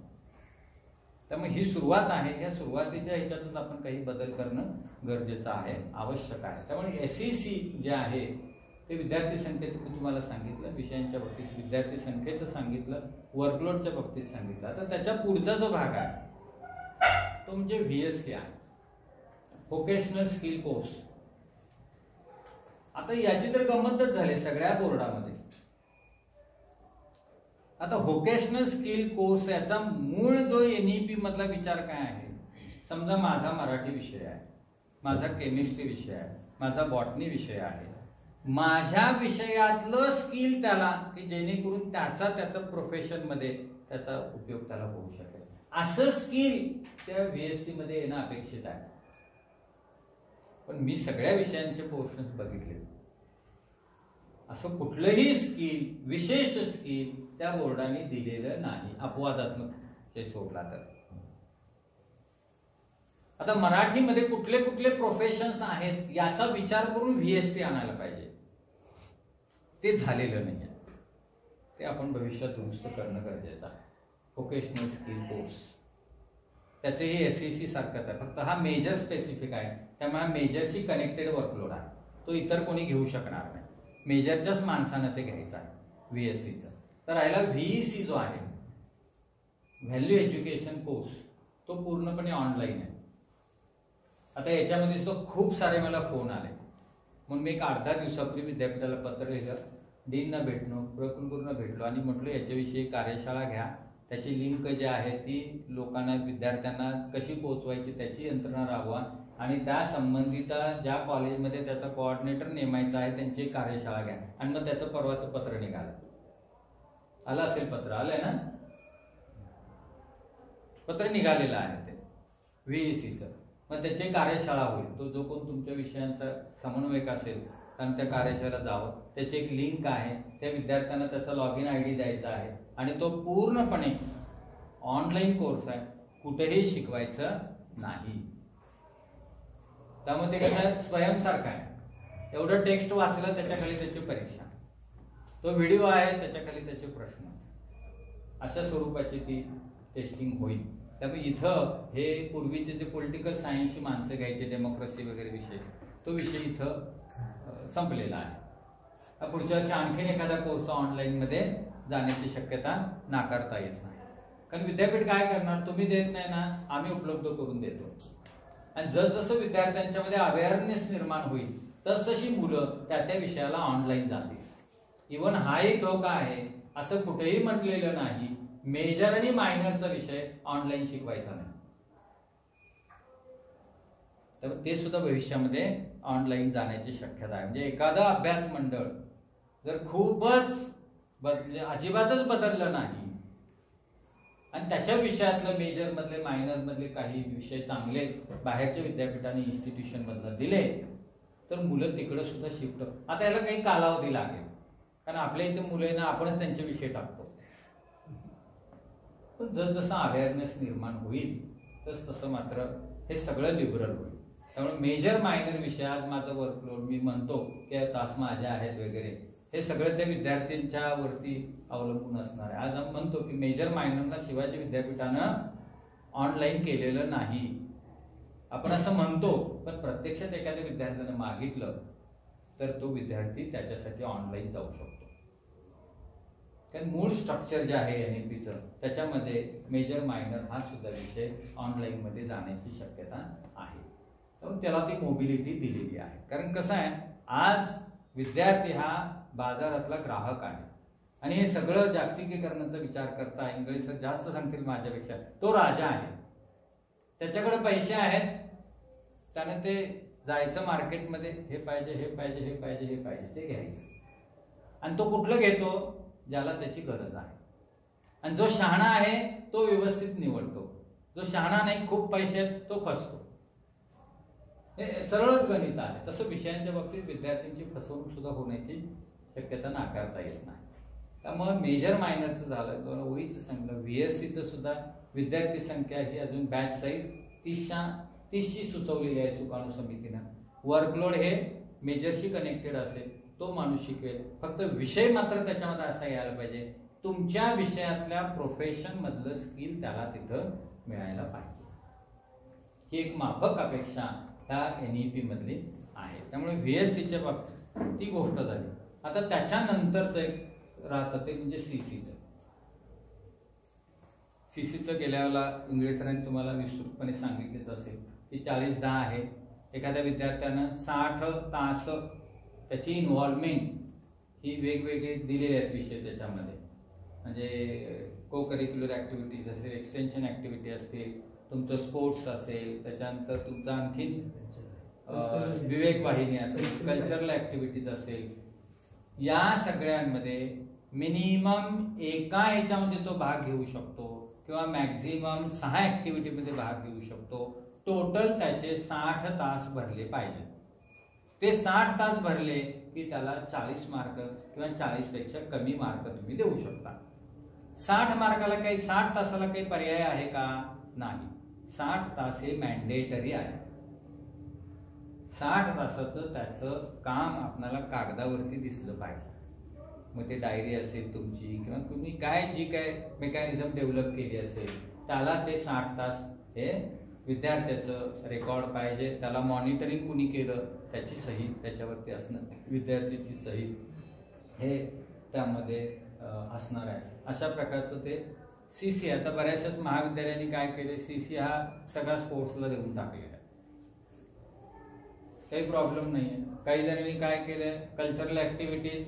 Speaker 1: त्यामुळे ही सुरुवात आहे, या सुरुवातीच्या ह्याच्यातच आपण काही बदल करणं गरजेचं आहे, आवश्यक आहे. त्यामुळे SEC जे आहे ते विद्यार्थी संख्येचं तुम्हाला सांगितलं, विषयांच्या बाबतीत विद्यार्थी संख्येचं सांगितलं, वर्कलोडच्या बाबतीत सांगितलं. आता त्याच्या पुढचा जो भाग आहे तो म्हणजे VSC आहे, व्होकेशनल स्किल कोर्स. आता याची तर गंमतच झाली सगळ्या बोर्डामध्ये. आता व्होकेशनल स्किल कोर्स याचा मूळ जो NEP मधला विचार काय आहे, समजा माझा मराठी विषय आहे, माझा केमिस्ट्री विषय आहे, माझा बॉटनी विषय आहे, माझ्या विषयातलं स्किल त्याला की जेणेकरून त्याचा प्रोफेशन मध्ये त्याचा उपयोग त्याला होऊ शकेल, असं स्किल त्या VSC मध्ये येणं अपेक्षित आहे. पण मी सगळ्या विषयांचे पोर्शन्स बघितले, असं कुठलंही स्किल, विशेष स्किल त्या बोर्डाने दिलेलं नाही, अपवादात्मक हे सोडला तर. आता मराठीमध्ये कुठले कुठले प्रोफेशन्स आहेत याचा विचार करून VSC आणायला पाहिजे, ते झालेलं नाही. ते आपण भविष्यात दुरुस्त करणं गरजेचं आहे. व्होकेशनल स्किल कोर्स त्याचेही SEC सारखंच आहे, फक्त हा मेजर स्पेसिफिक आहे, त्यामुळे मेजरशी कनेक्टेड वर्कलोड आहे, तो इतर कोणी घेऊ शकणार नाही. मेजरच्याच माणसानं ते घ्यायचं आहे VSCचं. तर राहिला VEC जो आहे, व्हॅल्यू एज्युकेशन कोर्स, तो पूर्णपणे ऑनलाईन आहे. आता याच्यामध्ये सुद्धा खूप सारे मला फोन आले, म्हणून मी एक 8-10 दिवसापूर्वी विद्यापीठाला पत्र लिहिलं, डीनना भेटलो, कुलगुरूंना भेटलो आणि म्हटलं याच्याविषयी कार्यशाळा घ्या, त्याची लिंक जी आहे ती लोकांना, विद्यार्थ्यांना कशी पोहोचवायची त्याची यंत्रणा राबवा, आणि त्या संबंधित ज्या कॉलेजमध्ये त्याचा कोऑर्डिनेटर नेमायचा आहे त्यांची कार्यशाळा घ्या. आणि मग त्याचं परवाचं पत्र निघालं, आलं असेल पत्र, आलंय ना, पत्र निघालेलं आहे ते VECचं. मग त्याची कार्यशाळा होईल, तो जो कोण तुमच्या विषयांचा समन्वयक असेल कारण त्या कार्यशाळेला जावं, त्याची एक लिंक आहे, त्या विद्यार्थ्यांना त्याचा लॉग इन ID द्यायचा आहे, आणि तो पूर्णपणे ऑनलाईन कोर्स आहे, कुठेही शिकवायचं नाही. त्यामुळे ते कसं स्वयंसारखं आहे, एवढं टेक्स्ट वाचलं त्याच्याखाली त्याची परीक्षा, तो व्हिडिओ आहे त्याच्याखाली त्याचे प्रश्न, अशा स्वरूपाची ती टेस्टिंग होईल. त्यामुळे इथं हे पूर्वीचे जे पॉलिटिकल सायन्सची माणसं घ्यायचे, डेमोक्रेसी वगैरे विषय, तो विषय इथं संपलेला आहे. पुढच्या वर्षी आणखीन एखादा कोर्स ऑनलाईन मध्ये जाण्याची शक्यता नाकारता येत नाही, कारण विद्यापीठ काय करणार, तुम्ही देत नाही ना, आम्ही उपलब्ध करून देतो. आणि जसजसं विद्यार्थ्यांच्या मध्ये अवेअरनेस निर्माण होईल तसतशी मुलं त्या विषयाला ऑनलाईन जातील. इव्हन हा एक धोका आहे, असं कुठेही म्हटलेलं नाही मेजर आणि मायनरचा विषय ऑनलाईन शिकवायचा नाही. तर ते सुद्धा भविष्यामध्ये ऑनलाईन जाण्याची शक्यता आहे. म्हणजे एखादं अभ्यास मंडळ जर खूपच अजिबातच बदललं नाही आणि त्याच्या विषयातलं मेजर मधले, मायनर मधले काही विषय चांगले बाहेरच्या विद्यापीठाने इन्स्टिट्यूशन मधलं दिले तर मुलं तिकडे सुद्धा शिफ्ट. आता याला काही कालावधी लागेल, कारण आपल्या इथे मुलांना आपणच त्यांचे विषय टाकतो. पण जसजसं अवेअरनेस निर्माण होईल तसं मात्र हे सगळं लिबरल होईल. त्यामुळे मेजर मायनर विषय, आज माझं वर्कलोड मी म्हणतो की तास माझे आहेत वगैरे, हे सगळं त्या विद्यार्थ्यांच्या वरती अवलंबून असणार आहे. आज आम्ही म्हणतो की मेजर मायनरला शिवाजी विद्यापीठानं ऑनलाईन केलेलं नाही, आपण असं म्हणतो, पण प्रत्यक्षात एखाद्या विद्यार्थ्यानं मागितलं तर तो विद्यार्थी त्याच्यासाठी ऑनलाईन जाऊ शकतो. कारण मूळ स्ट्रक्चर जे आहे NEPचं त्याच्यामध्ये मेजर मायनर हा सुद्धा विषय ऑनलाईन मध्ये जाण्याची शक्यता आहे. त्यामुळे त्याला ती मोबिलिटी दिलेली आहे. कारण कसं आहे, आज विद्यार्थी हा बाजारातला ग्राहक आहे आणि हे सगळं जागतिकीकरणाचा विचार करता, इंग्लिश सर जास्त सांगतील माझ्यापेक्षा, तो राजा आहे, त्याच्याकडे पैसे आहेत, त्याने ते जायचं मार्केटमध्ये, हे पाहिजे हे पाहिजे हे पाहिजे हे पाहिजे ते घ्यायचं. आणि तो कुठलं घेतो, ज्याला त्याची गरज आहे. आणि जो शहाणा आहे तो व्यवस्थित निवडतो, जो शहाणा नाही, खूप पैसे आहेत, तो फसतो. हे सरळच गणित आहे. तसं विषयांच्या बाबतीत विद्यार्थ्यांची फसवणूक सुद्धा होण्याची शक्यता नाकारता येत नाही. त्यामुळे मेजर मायनरचं झालं, तुम्हाला ओईचं सांगितलं, VSCचं सुद्धा विद्यार्थी संख्या ही अजून बॅच साईज 30ची सुचवलेली आहे सुकाणू समितीनं. वर्कलोड हे मेजरशी कनेक्टेड असेल, तो माणूस शिकवेल, फक्त विषय मात्र त्याच्यामध्ये असा यायला पाहिजे, तुमच्या विषयातल्या प्रोफेशन मधलं स्किल त्याला तिथं मिळायला पाहिजे. ही एक माफक अपेक्षा त्या NEP मधली आहे. त्यामुळे VSCच्या बाबतीत ती गोष्ट झाली. आता त्याच्यानंतरचं एक राहतं ते म्हणजे CCचं गेल्या वेळेला इंगळे सरांनी तुम्हाला विस्तृतपणे सांगितलेच असेल की 40-10 आहे. एखाद्या विद्यार्थ्यानं 60 तास त्याची इन्व्हॉल्वमेंट ही वेगवेगळे दिलेले आहेत विषय त्याच्यामध्ये, म्हणजे को करिक्युलर ऍक्टिव्हिटीज असेल, एक्सटेन्शन ऍक्टिव्हिटी असतील, तुमचं स्पोर्ट्स असेल, त्याच्यानंतर तुमचा आणखीन विवेक वाहिनी असेल, कल्चरल ऍक्टिव्हिटीज असेल, या सगळ्यांमध्ये मिनिमम एका याच्यामध्ये तो भाग घेऊ शकतो किंवा मॅक्झिमम 6 ऍक्टिव्हिटीमध्ये भाग घेऊ शकतो. टोटल त्याचे 60 तास भरले पाहिजे. ते 60 तास भरले की त्याला 40 मार्क किंवा 40 पेक्षा कमी मार्क तुम्ही देऊ शकता. 60 मार्काला काही 60 तासाला काही पर्याय आहे का? नाही. 60 तास हे मॅन्डेटरी आहे. 60 तासाचं त्याचं काम आपल्याला कागदावरती दिसलं पाहिजे. मग ते डायरी असेल तुमची किंवा तुम्ही जी काय मेकॅनिझम डेव्हलप केली असेल त्याला ते 60 तास हे विद्यार्थ्याचं रेकॉर्ड पाहिजे. त्याला मॉनिटरिंग कुणी केलं त्याची सही त्याच्यावरती असणं, विद्यार्थ्याची सही हे त्यामध्ये असणार आहे. अशा प्रकारचं ते CC. आता बऱ्याचशाच महाविद्यालयांनी काय केले, CC हा सगळा स्पोर्ट्सला देऊन टाकलेला आहे. काही प्रॉब्लेम नाही आहे. काही जणांनी काय केलंय, कल्चरल ऍक्टिव्हिटीज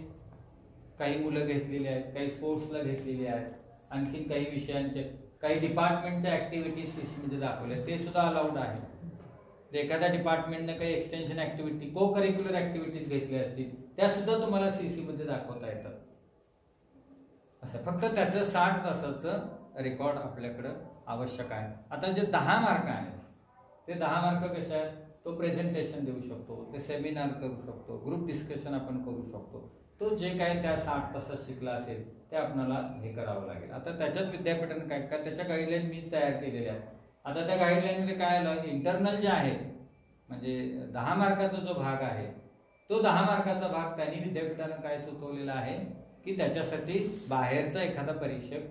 Speaker 1: काही मुलं घेतलेली आहेत, काही स्पोर्ट्सला घेतलेली आहेत, आणखीन काही विषयांचे काही डिपार्टमेंटच्या ऍक्टिव्हिटीज CC मध्ये दाखवल्या, ते सुद्धा अलाउड आहे. एखाद्या डिपार्टमेंटने काही एक्सटेन्शन ऍक्टिव्हिटी, को करिक्युलर ऍक्टिव्हिटीज घेतल्या असतील त्या सुद्धा तुम्हाला CC मध्ये दाखवता येतात. असं फक्त त्याचं 60 तासाचं रेकॉर्ड आपल्याकडं आवश्यक आहे. आता जे 10 मार्क आहेत ते 10 मार्क कसे आहेत, तो प्रेझेंटेशन देऊ शकतो, ते सेमिनार करू शकतो, ग्रुप डिस्कशन आपण करू शकतो. तो जे काही त्या 60 तासात शिकला असेल ते आपल्याला हे करावं लागेल. आता त्याच्यात विद्यापीठाने काय का त्याच्या गाईडलाईन मीच तयार केलेल्या आहेत. आता त्या गाईडलाईनमध्ये काय आलं, इंटरनल जे आहे म्हणजे 10 मार्काचा जो भाग आहे तो 10 मार्काचा भाग त्यांनी विद्यापीठानं काय सुचवलेला आहे की त्याच्यासाठी बाहेरचा एखादा परीक्षक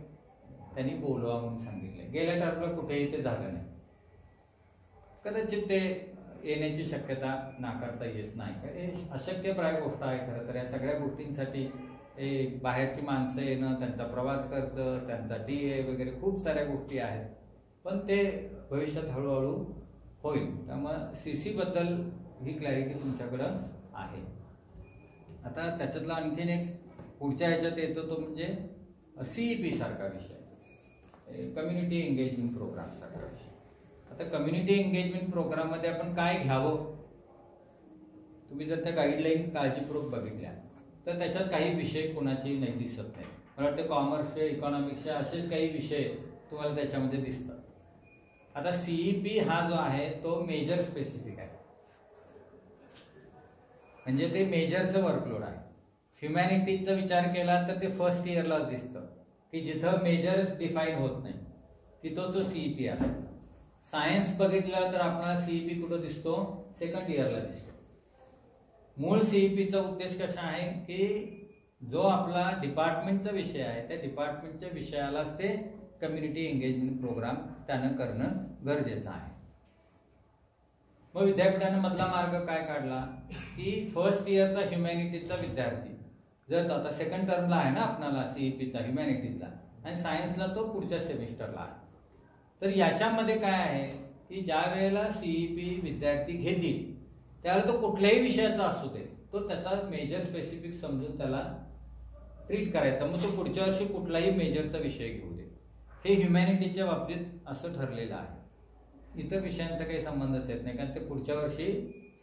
Speaker 1: त्यांनी बोलवा म्हणून सांगितले. गेल्या टर्मला कुठेही ते झालं नाही. कदाचित ते येण्याची शक्यता नाकारता येत नाही. हे अशक्यप्राय गोष्ट आहे खरं तर. या सगळ्या गोष्टींसाठी बाहेरची माणसं येणं, त्यांचा प्रवास खर्च, त्यांचा DA वगैरे खूप साऱ्या गोष्टी आहेत, पण ते भविष्यात हळूहळू होईल. त्यामुळे CC बद्दल ही क्लॅरिटी तुमच्याकडं आहे. आता त्याच्यातला आणखीन एक पुढच्या ह्याच्यात येतो तो म्हणजे CEP सारखा विषय, कम्युनिटी एंगेजमेंट प्रोग्राम सारखा विषय. आता कम्युनिटी एंगेजमेंट प्रोग्राम मध्ये आपण काय घ्यावं, तुम्ही जर त्या गाईडलाईन काळजीपूर्वक बघितल्या तर त्याच्यात काही विषय कोणाची नाही दिसत नाही. मला वाटतं कॉमर्सचे, इकॉनॉमिक्सचे असेच काही विषय तुम्हाला त्याच्यामध्ये दिसतात. आता CEP हा जो आहे तो मेजर स्पेसिफिक आहे, म्हणजे ते मेजरचं वर्कलोड आहे. ह्युमॅनिटीजचा विचार केला तर ते फर्स्ट इयरलाच दिसतं की जिथं मेजर्स डिफाईन होत नाही तिथं तो CEP आहे. सायन्स बघितलं तर आपल्याला CEP कुठं दिसतो, सेकंड इयरला दिसतो. मूळ CEPचा उद्देश कसा आहे की जो आपला डिपार्टमेंटचा विषय आहे त्या डिपार्टमेंटच्या विषयालाच ते कम्युनिटी एंगेजमेंट प्रोग्राम त्यानं करणं गरजेचं आहे. मग विद्यापीठानं मधला मार्ग काय काढला की फर्स्ट इयरचा ह्युमॅनिटीजचा विद्यार्थी जर आता सेकंड टर्मला आहे ना आपल्याला CEPचा ह्युमॅनिटीजला आणि सायन्सला तो पुढच्या सेमिस्टरला आहे, तर याच्यामध्ये काय आहे की ज्या वेळेला CEP विद्यार्थी घेतील त्यावेळेला तो कुठल्याही विषयाचा असू दे तो त्याचा मेजर स्पेसिफिक समजून त्याला ट्रीट करायचा. मग तो पुढच्या वर्षी कुठलाही मेजरचा विषय घेऊ दे. हे ह्युमॅनिटीच्या बाबतीत असं ठरलेलं आहे. इतर विषयांचा काही संबंधच येत नाही, कारण ते पुढच्या वर्षी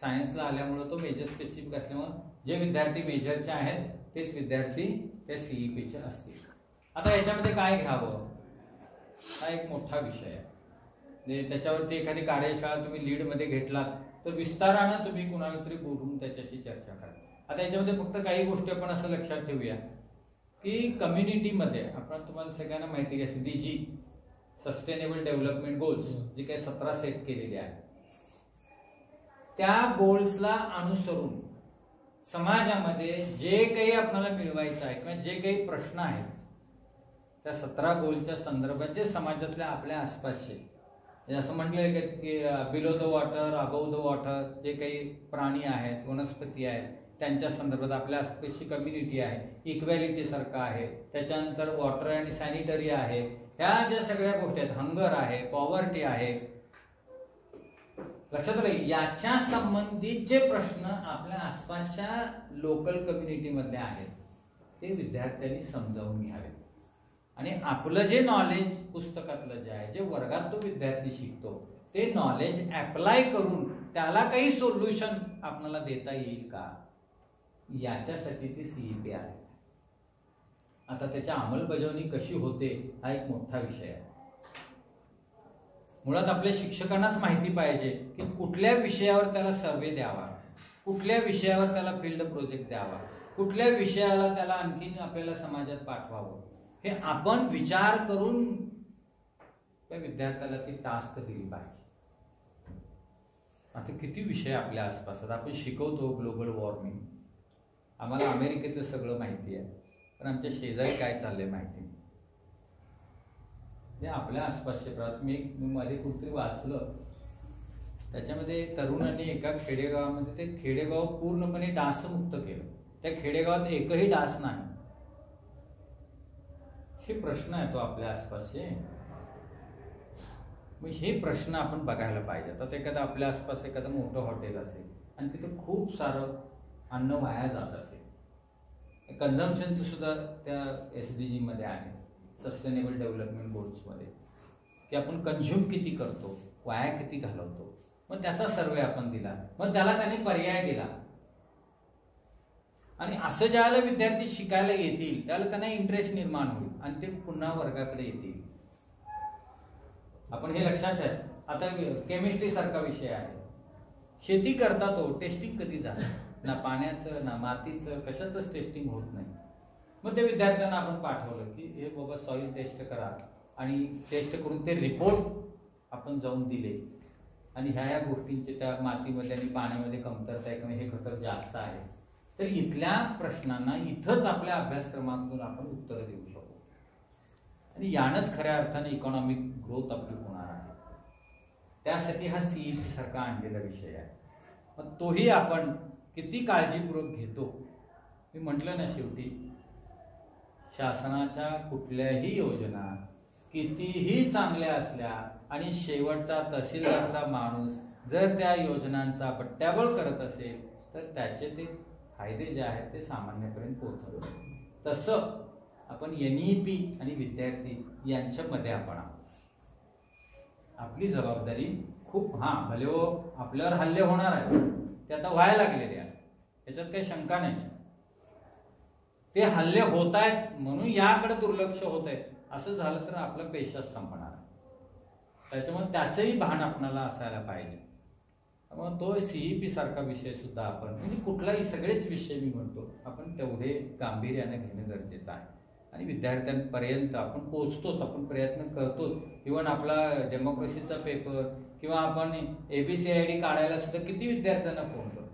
Speaker 1: सायन्सला आल्यामुळे तो मेजर स्पेसिफिक असल्यामुळे जे विद्यार्थी मेजरचे आहेत तेच विद्यार्थी त्या CEPचे असतील. आता याच्यामध्ये काय घ्यावं हा एक मोठा विषय आहे. त्याच्यावरती एखादी कार्यशाळा तुम्ही लीडमध्ये घेतलात तर विस्तारानं तुम्ही कुणाला तरी बोलून त्याच्याशी चर्चा करा. आता याच्यामध्ये फक्त काही गोष्टी आपण असं लक्षात ठेवूया की कम्युनिटीमध्ये आपण तुम्हाला सगळ्यांना माहिती आहे SDG सस्टेनेबल डेव्हलपमेंट गोल्स जे काही 17 सेट केलेले आहेत, त्या गोल्सला अनुसरून समाजामध्ये जे काही आपल्याला मिळवायचं आहे किंवा जे काही प्रश्न आहेत त्या 17 गोलच्या संदर्भात जे समाजातल्या आपल्या आसपासचे असं म्हटलेलं की below the water above the water जे काही प्राणी आहेत वनस्पती आहेत त्यांच्या संदर्भात आपल्या आसपासची कम्युनिटी आहे, इक्वॅलिटी सारखं आहे, त्याच्यानंतर वॉटर आणि सॅनिटरी आहे, ह्या ज्या सगळ्या गोष्टी आहेत, हंगर आहे, पॉवर्टी आहे, लक्षात आलं, याच्या संबंधित जे प्रश्न आपल्या आसपासच्या लोकल कम्युनिटीमधले आहेत ते विद्यार्थ्यांनी समजावून घ्यावे आणि आपलं जे नॉलेज पुस्तकातलं जे आहे, जे वर्गात तो विद्यार्थी शिकतो ते नॉलेज अप्लाय करून त्याला काही सोल्युशन आपल्याला देता येईल का, याच्यासाठी ती CEP आहे. आता त्याच्या अंमलबजावणी कशी होते हा एक मोठा विषय आहे. मुळात आपल्या शिक्षकांनाच माहिती पाहिजे की कुठल्या विषयावर त्याला सर्वे द्यावा, कुठल्या विषयावर त्याला फील्ड प्रोजेक्ट द्यावा, कुठल्या विषयाला त्याला आणखीन आपल्याला समाजात पाठवावं, हे आपण विचार करून त्या विद्यार्थ्याला ती टास्क दिली पाहिजे. आता किती विषय आपल्या आसपास आपण शिकवतो, ग्लोबल वॉर्मिंग, आम्हाला अमेरिकेतलं सगळं माहिती आहे, पण आमच्या शेजारी काय चाललंय माहिती नाही. जे आपल्या आसपासचे मी मध्ये कुठेतरी वाचलं, त्याच्यामध्ये तरुणांनी एका खेडेगावामध्ये ते खेडेगाव पूर्णपणे डासमुक्त केलं. त्या खेडेगावात एकही डास नाही. हे प्रश्न आहे तो आपल्या आसपासचे. मग हे प्रश्न आपण बघायला पाहिजे. आता एखादं आपल्या आसपास एखादं मोठं हॉटेल असेल आणि तिथं खूप सारं अन्न वाया जात असेल, कन्झम्पशनचं सुद्धा त्या SDG मध्ये आहे, सस्टेनेबल डेव्हलपमेंट गोल्समध्ये, की आपण कंझ्युम किती करतो, वाया किती घालवतो. मग त्याचा सर्वे आपण दिला, मग त्याला त्याने पर्याय दिला आणि असं ज्यावेळेला विद्यार्थी शिकायला येतील त्यावेळेला त्यांना इंटरेस्ट निर्माण होईल आणि ते पुन्हा वर्गाकडे येतील. आपण हे लक्षात ठेवा. आता केमिस्ट्री सारखा विषय आहे, शेती करता तो टेस्टिंग कधी झालं ना, पाण्याचं ना मातीचं कशाचंच टेस्टिंग होत नाही. मग ते विद्यार्थ्यांना आपण पाठवलं की हे बाबा सॉइल टेस्ट करा आणि टेस्ट करून ते रिपोर्ट आपण जाऊन दिले आणि ह्या गोष्टींचे त्या मातीमध्ये आणि पाण्यामध्ये कमतरता आहे किंवा हे घटक जास्त आहे, तर इथल्या प्रश्नांना इथंच आपल्या अभ्यासक्रमातून आपण उत्तरं देऊ शकतो आणि यानंच खऱ्या अर्थाने इकॉनॉमिक ग्रोथ आपली होणार आहे. त्यासाठी हा CEP सारखा आणलेला विषय आहे. मग तोही आपण किती काळजीपूर्वक घेतो. मी म्हटलं ना, शेवटी शासनाच्या कुठल्याही योजना कितीही चांगल्या असल्या आणि शेवटचा तहसीलदारचा माणूस जर त्या योजनांचा पट्ट्याबळ करत असेल तर त्याचे ते फायदे जे आहेत ते सामान्यपर्यंत पोहोचवतात. तसं आपण NEP आणि विद्यार्थी यांच्यामध्ये आपण आपली जबाबदारी खूप भले आपल्यावर हल्ले होणार आहे, ते आता व्हायला लागलेले आहे, याच्यात काही शंका नाही. ते हल्ले होत आहेत म्हणून याकडे दुर्लक्ष होत आहे असं झालं तर आपला पेशाच संपणार आहे. त्याच्यामुळे त्याचंही भान आपल्याला असायला पाहिजे. मग तो CEP सारखा विषय सुद्धा आपण म्हणजे कुठलाही सगळेच विषय मी म्हणतो आपण तेवढे गांभीर्याने घेणं गरजेचं आहे आणि विद्यार्थ्यांपर्यंत आपण पोहोचतोच, आपण प्रयत्न करतोच. इव्हन आपला डेमोक्रेसीचा पेपर किंवा आपण ABCID काढायला सुद्धा किती विद्यार्थ्यांना फोन करतो.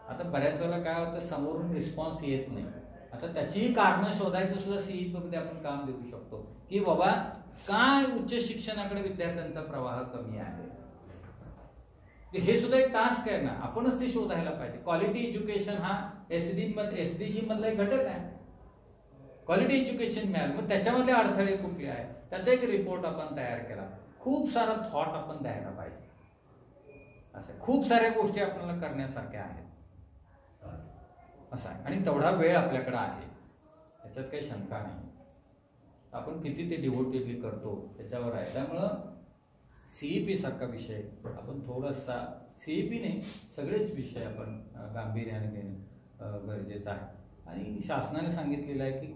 Speaker 1: आता बऱ्याच वेळेला काय होतं, समोरून रिस्पॉन्स येत नाही. आता त्याचीही कारणं शोधायचं सुद्धा CEP मध्ये आपण काम देऊ शकतो की बाबा काय उच्च शिक्षणाकडे विद्यार्थ्यांचा प्रवाह कमी आहे. हे सुद्धा एक टास्क आहे ना, आपणच ते शोधायला पाहिजे. क्वालिटी एज्युकेशन हा SDG मधला एक घटक आहे. क्वालिटी एज्युकेशन मिळालं, मग त्याच्यामधले अडथळे कुठले आहेत त्याचा एक रिपोर्ट आपण तयार केला. खूप सारा थॉट आपण द्यायला पाहिजे. असं खूप साऱ्या गोष्टी आपल्याला करण्यासारख्या आहेत असं आहे आणि तेवढा वेळ आपल्याकडे आहे, त्याच्यात काही शंका नाही. आपण किती ते डिव्होटेडली करतो त्याच्यावर आहे. त्यामुळं CEP सारखा विषय आपण थोडासा, CEP नाही सगळेच विषय आपण गांभीर्याने घेणं गरजेचं आहे. आणि शासनाने सांगितलेलं आहे की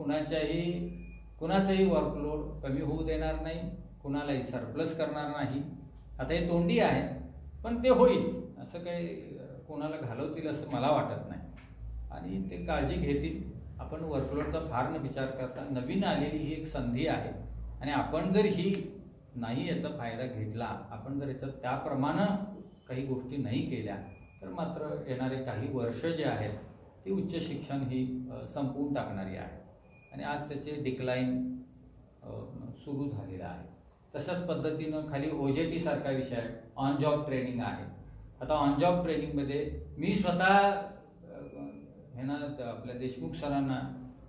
Speaker 1: कुणाचाही वर्कलोड कमी होऊ देणार नाही, कुणालाही सरप्लस करणार नाही. आता हे तोंडी आहे पण ते होईल, असं काही कोणाला घालवतील असं मला वाटत नाही आणि ते काळजी घेतील आपण वर्कलोडचा फार न विचार करता नवीन आलेली ही एक संधी आहे आणि आपण जर ही नाही याचा फायदा घेतला, आपण जर याच्यात त्याप्रमाणे काही गोष्टी नाही केल्या तर मात्र येणारे काही वर्ष जे आहेत ती उच्च शिक्षण ही संपवून टाकणारी आहे आणि आज त्याचे डिक्लाईन सुरू झालेलं आहे. तशाच पद्धतीनं खाली OJT सारखा विषय आहे, ऑन जॉब ट्रेनिंग आहे. आता ऑन जॉब ट्रेनिंगमध्ये मी स्वतः हे ना आपल्या देशमुख सरांना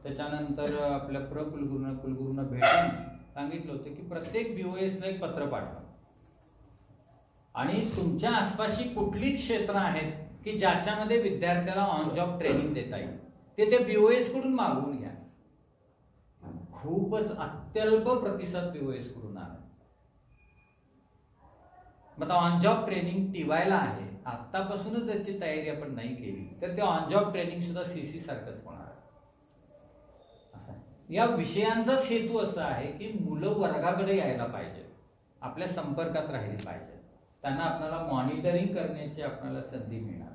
Speaker 1: त्याच्यानंतर आपल्या कुलगुरूंना भेटून सांगितलं होतं की प्रत्येक BOSला एक पत्र पाठवा आणि तुमच्या आसपासची कुठली क्षेत्र आहेत की ज्याच्यामध्ये विद्यार्थ्याला ऑन जॉब ट्रेनिंग देता येईल ते BOS कडून मागवून घ्या. खूपच अत्यल्प प्रतिसाद BOS कडून आला. मग ऑन जॉब ट्रेनिंग टिवायला आहे, आतापासूनच त्याची तयारी आपण नाही केली तर ते ऑन जॉब ट्रेनिंग सुद्धा CC सारखंच होणार आहे. या विषयांचाच हेतू असा आहे की मुलं वर्गाकडे यायला पाहिजे, आपल्या संपर्कात राहिली पाहिजे, त्यांना आपल्याला मॉनिटरिंग करण्याची आपल्याला संधी मिळणार.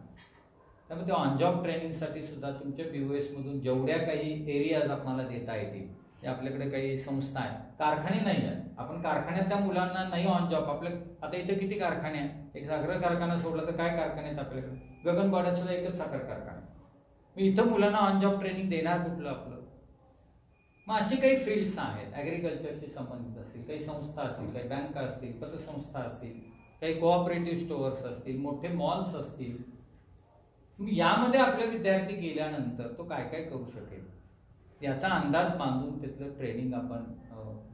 Speaker 1: त्यामुळे ते ऑन जॉब ट्रेनिंगसाठी सुद्धा तुमच्या BOS मधून जेवढ्या काही एरियाज आपल्याला देता येतील, आपल्याकडे काही संस्था आहेत, कारखाने नाही आहेत, आपण कारखान्यात त्या मुलांना नाही ऑन जॉब. आपल्या आता इथे किती कारखाने आहेत, एक साखर कारखाना सोडला तर काय कारखाने आहेत आपल्याकडे, गगनबावड्यात सुद्धा एकच साखर कारखाना. मग इथं मुलांना ऑन जॉब ट्रेनिंग देणार कुठलं आपलं? मग अशी काही फील्ड्स आहेत, ॲग्रिकल्चरशी संबंधित असतील, काही संस्था असतील, काही बँका असतील, पतसंस्था असतील, काही कोऑपरेटिव्ह स्टोअर्स असतील, मोठे मॉल्स असतील. यामध्ये आपले विद्यार्थी गेल्यानंतर तो काय काय करू शकेल याचा अंदाज बांधून तिथलं ट्रेनिंग आपण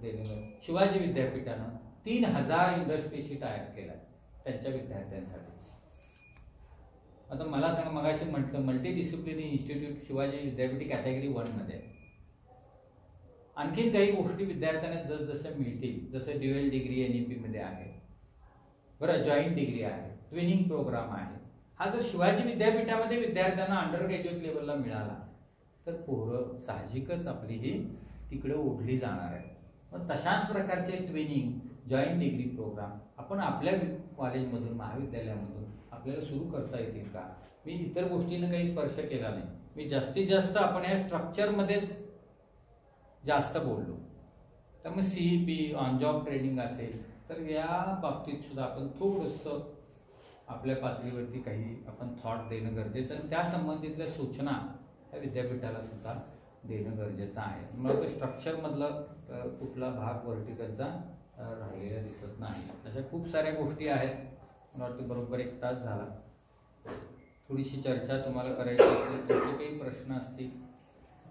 Speaker 1: दिलेलं. शिवाजी विद्यापीठानं 3000 इंडस्ट्रीशी टायअप केलाय त्यांच्या विद्यार्थ्यांसाठी. आता मला सांगा, मगाशी म्हटलं मल्टीडिसिप्लिनरी इन्स्टिट्यूट शिवाजी विद्यापीठ कॅटेगरी 1 मध्ये. आणखीन काही गोष्टी विद्यार्थ्यांना जसजशा मिळतील, जसं ड्युअल डिग्री NEP मध्ये आहे, बरं, जॉईंट डिग्री आहे, ट्विनिंग प्रोग्राम आहे. हा जर शिवाजी विद्यापीठामध्ये विद्यार्थ्यांना अंडर ग्रॅज्युएट लेवलला मिळाला तर पोरं साहजिकच आपली ही तिकडे ओढली जाणार आहे. मग तशाच प्रकारचे ट्विनिंग, जॉईंट डिग्री प्रोग्राम आपण आपल्या कॉलेजमधून, महाविद्यालयामधून आपल्याला सुरू करता येतील का? मी इतर गोष्टींना काही स्पर्श केला नाही, मी जास्तीत जास्त आपण या स्ट्रक्चरमध्येच जास्त बोललो. त्यामुळे CEP, ऑन जॉब ट्रेनिंग असेल तर या बाबतीत सुद्धा आपण थोडंसं आपल्या पातळीवरती काही आपण थॉट देणं गरजेचं आणि त्या संबंधितल्या सूचना त्या विद्यापीठाला सुद्धा देणं गरजेचं आहे. मला तो स्ट्रक्चरमधला कुठला भाग वर्टिकलचा राहिलेला दिसत नाही. अशा खूप साऱ्या गोष्टी आहेत. मला वाटतं बरोबर 1 तास झाला. थोडीशी चर्चा तुम्हाला करायची असेल, काही प्रश्न असतील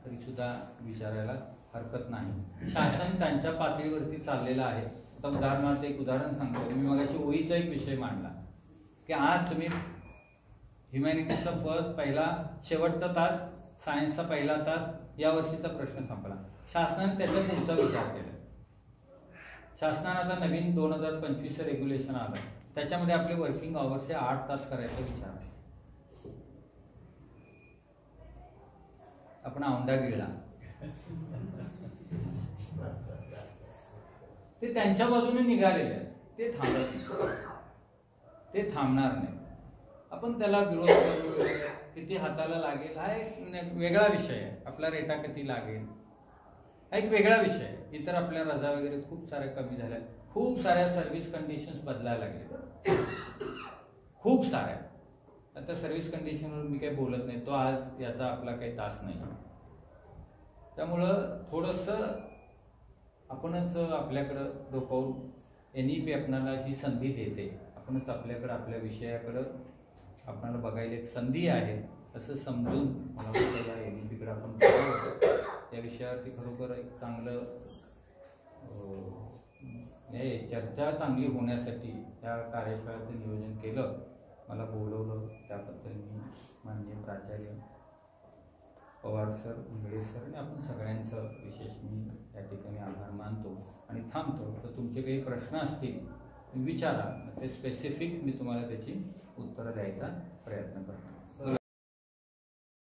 Speaker 1: तरी सुद्धा विचारायला हरकत नाही. शासन त्यांच्या पातळीवरती चाललेलं आहे. आता उदाहरणार्थ एक उदाहरण सांगतो. मी मगाशी ओळीचा एक विषय मांडला की आज तुम्ही ह्युमॅनिटीजचा पहिला शेवटचा तास, सायन्सचा पहिला तास, या वर्षीचा प्रश्न संपला. शासनाने त्याच्या पुढचा विचार केला. शासनाने आता नवीन 2025 रेग्युलेशन आलं, त्याच्यामध्ये आपले वर्किंग अवर्स 8 तास करायचा विचार आहे. आपण औंधा गिळला, ते त्यांच्या बाजूने निघालेले आहेत, ते थांबणार नाही. आपण त्याला विरोध करू, किती हाताला लागेल हा एक वेगळा विषय आहे. आपला रेटा किती लागेल हा एक वेगळा विषय आहे. इतर आपल्या रजा वगैरे खूप साऱ्या कमी झाल्या, खूप साऱ्या सर्व्हिस कंडिशन्स बदलायला लागल्या, खूप साऱ्या. आता सर्व्हिस कंडिशनवर मी काही बोलत नाही, तो आज याचा आपला काही तास नाही. त्यामुळं थोडंसं आपणच आपल्याकडं डोकावून NEP आपल्याला ही संधी देते. आपणच आपल्याकडं आपल्या विषयाकडं आपल्याला बघायला एक संधी आहे असं समजून मला वाटतं या NEPकडे आपण त्या विषयावरती खरोखर एक चांगलं चर्चा चांगली होण्यासाठी त्या कार्यशाळेचं नियोजन केलं, मला बोलवलं, त्याबद्दल मी माननीय प्राचार्य पवार सर, उंगडे सर आणि आपण सगळ्यांचं विशेष मी या ठिकाणी आभार मानतो आणि थांबतो. तर तुमचे काही प्रश्न असतील विचारा, ते स्पेसिफिक मी तुम्हाला त्याची उत्तरं द्यायचा प्रयत्न करतो.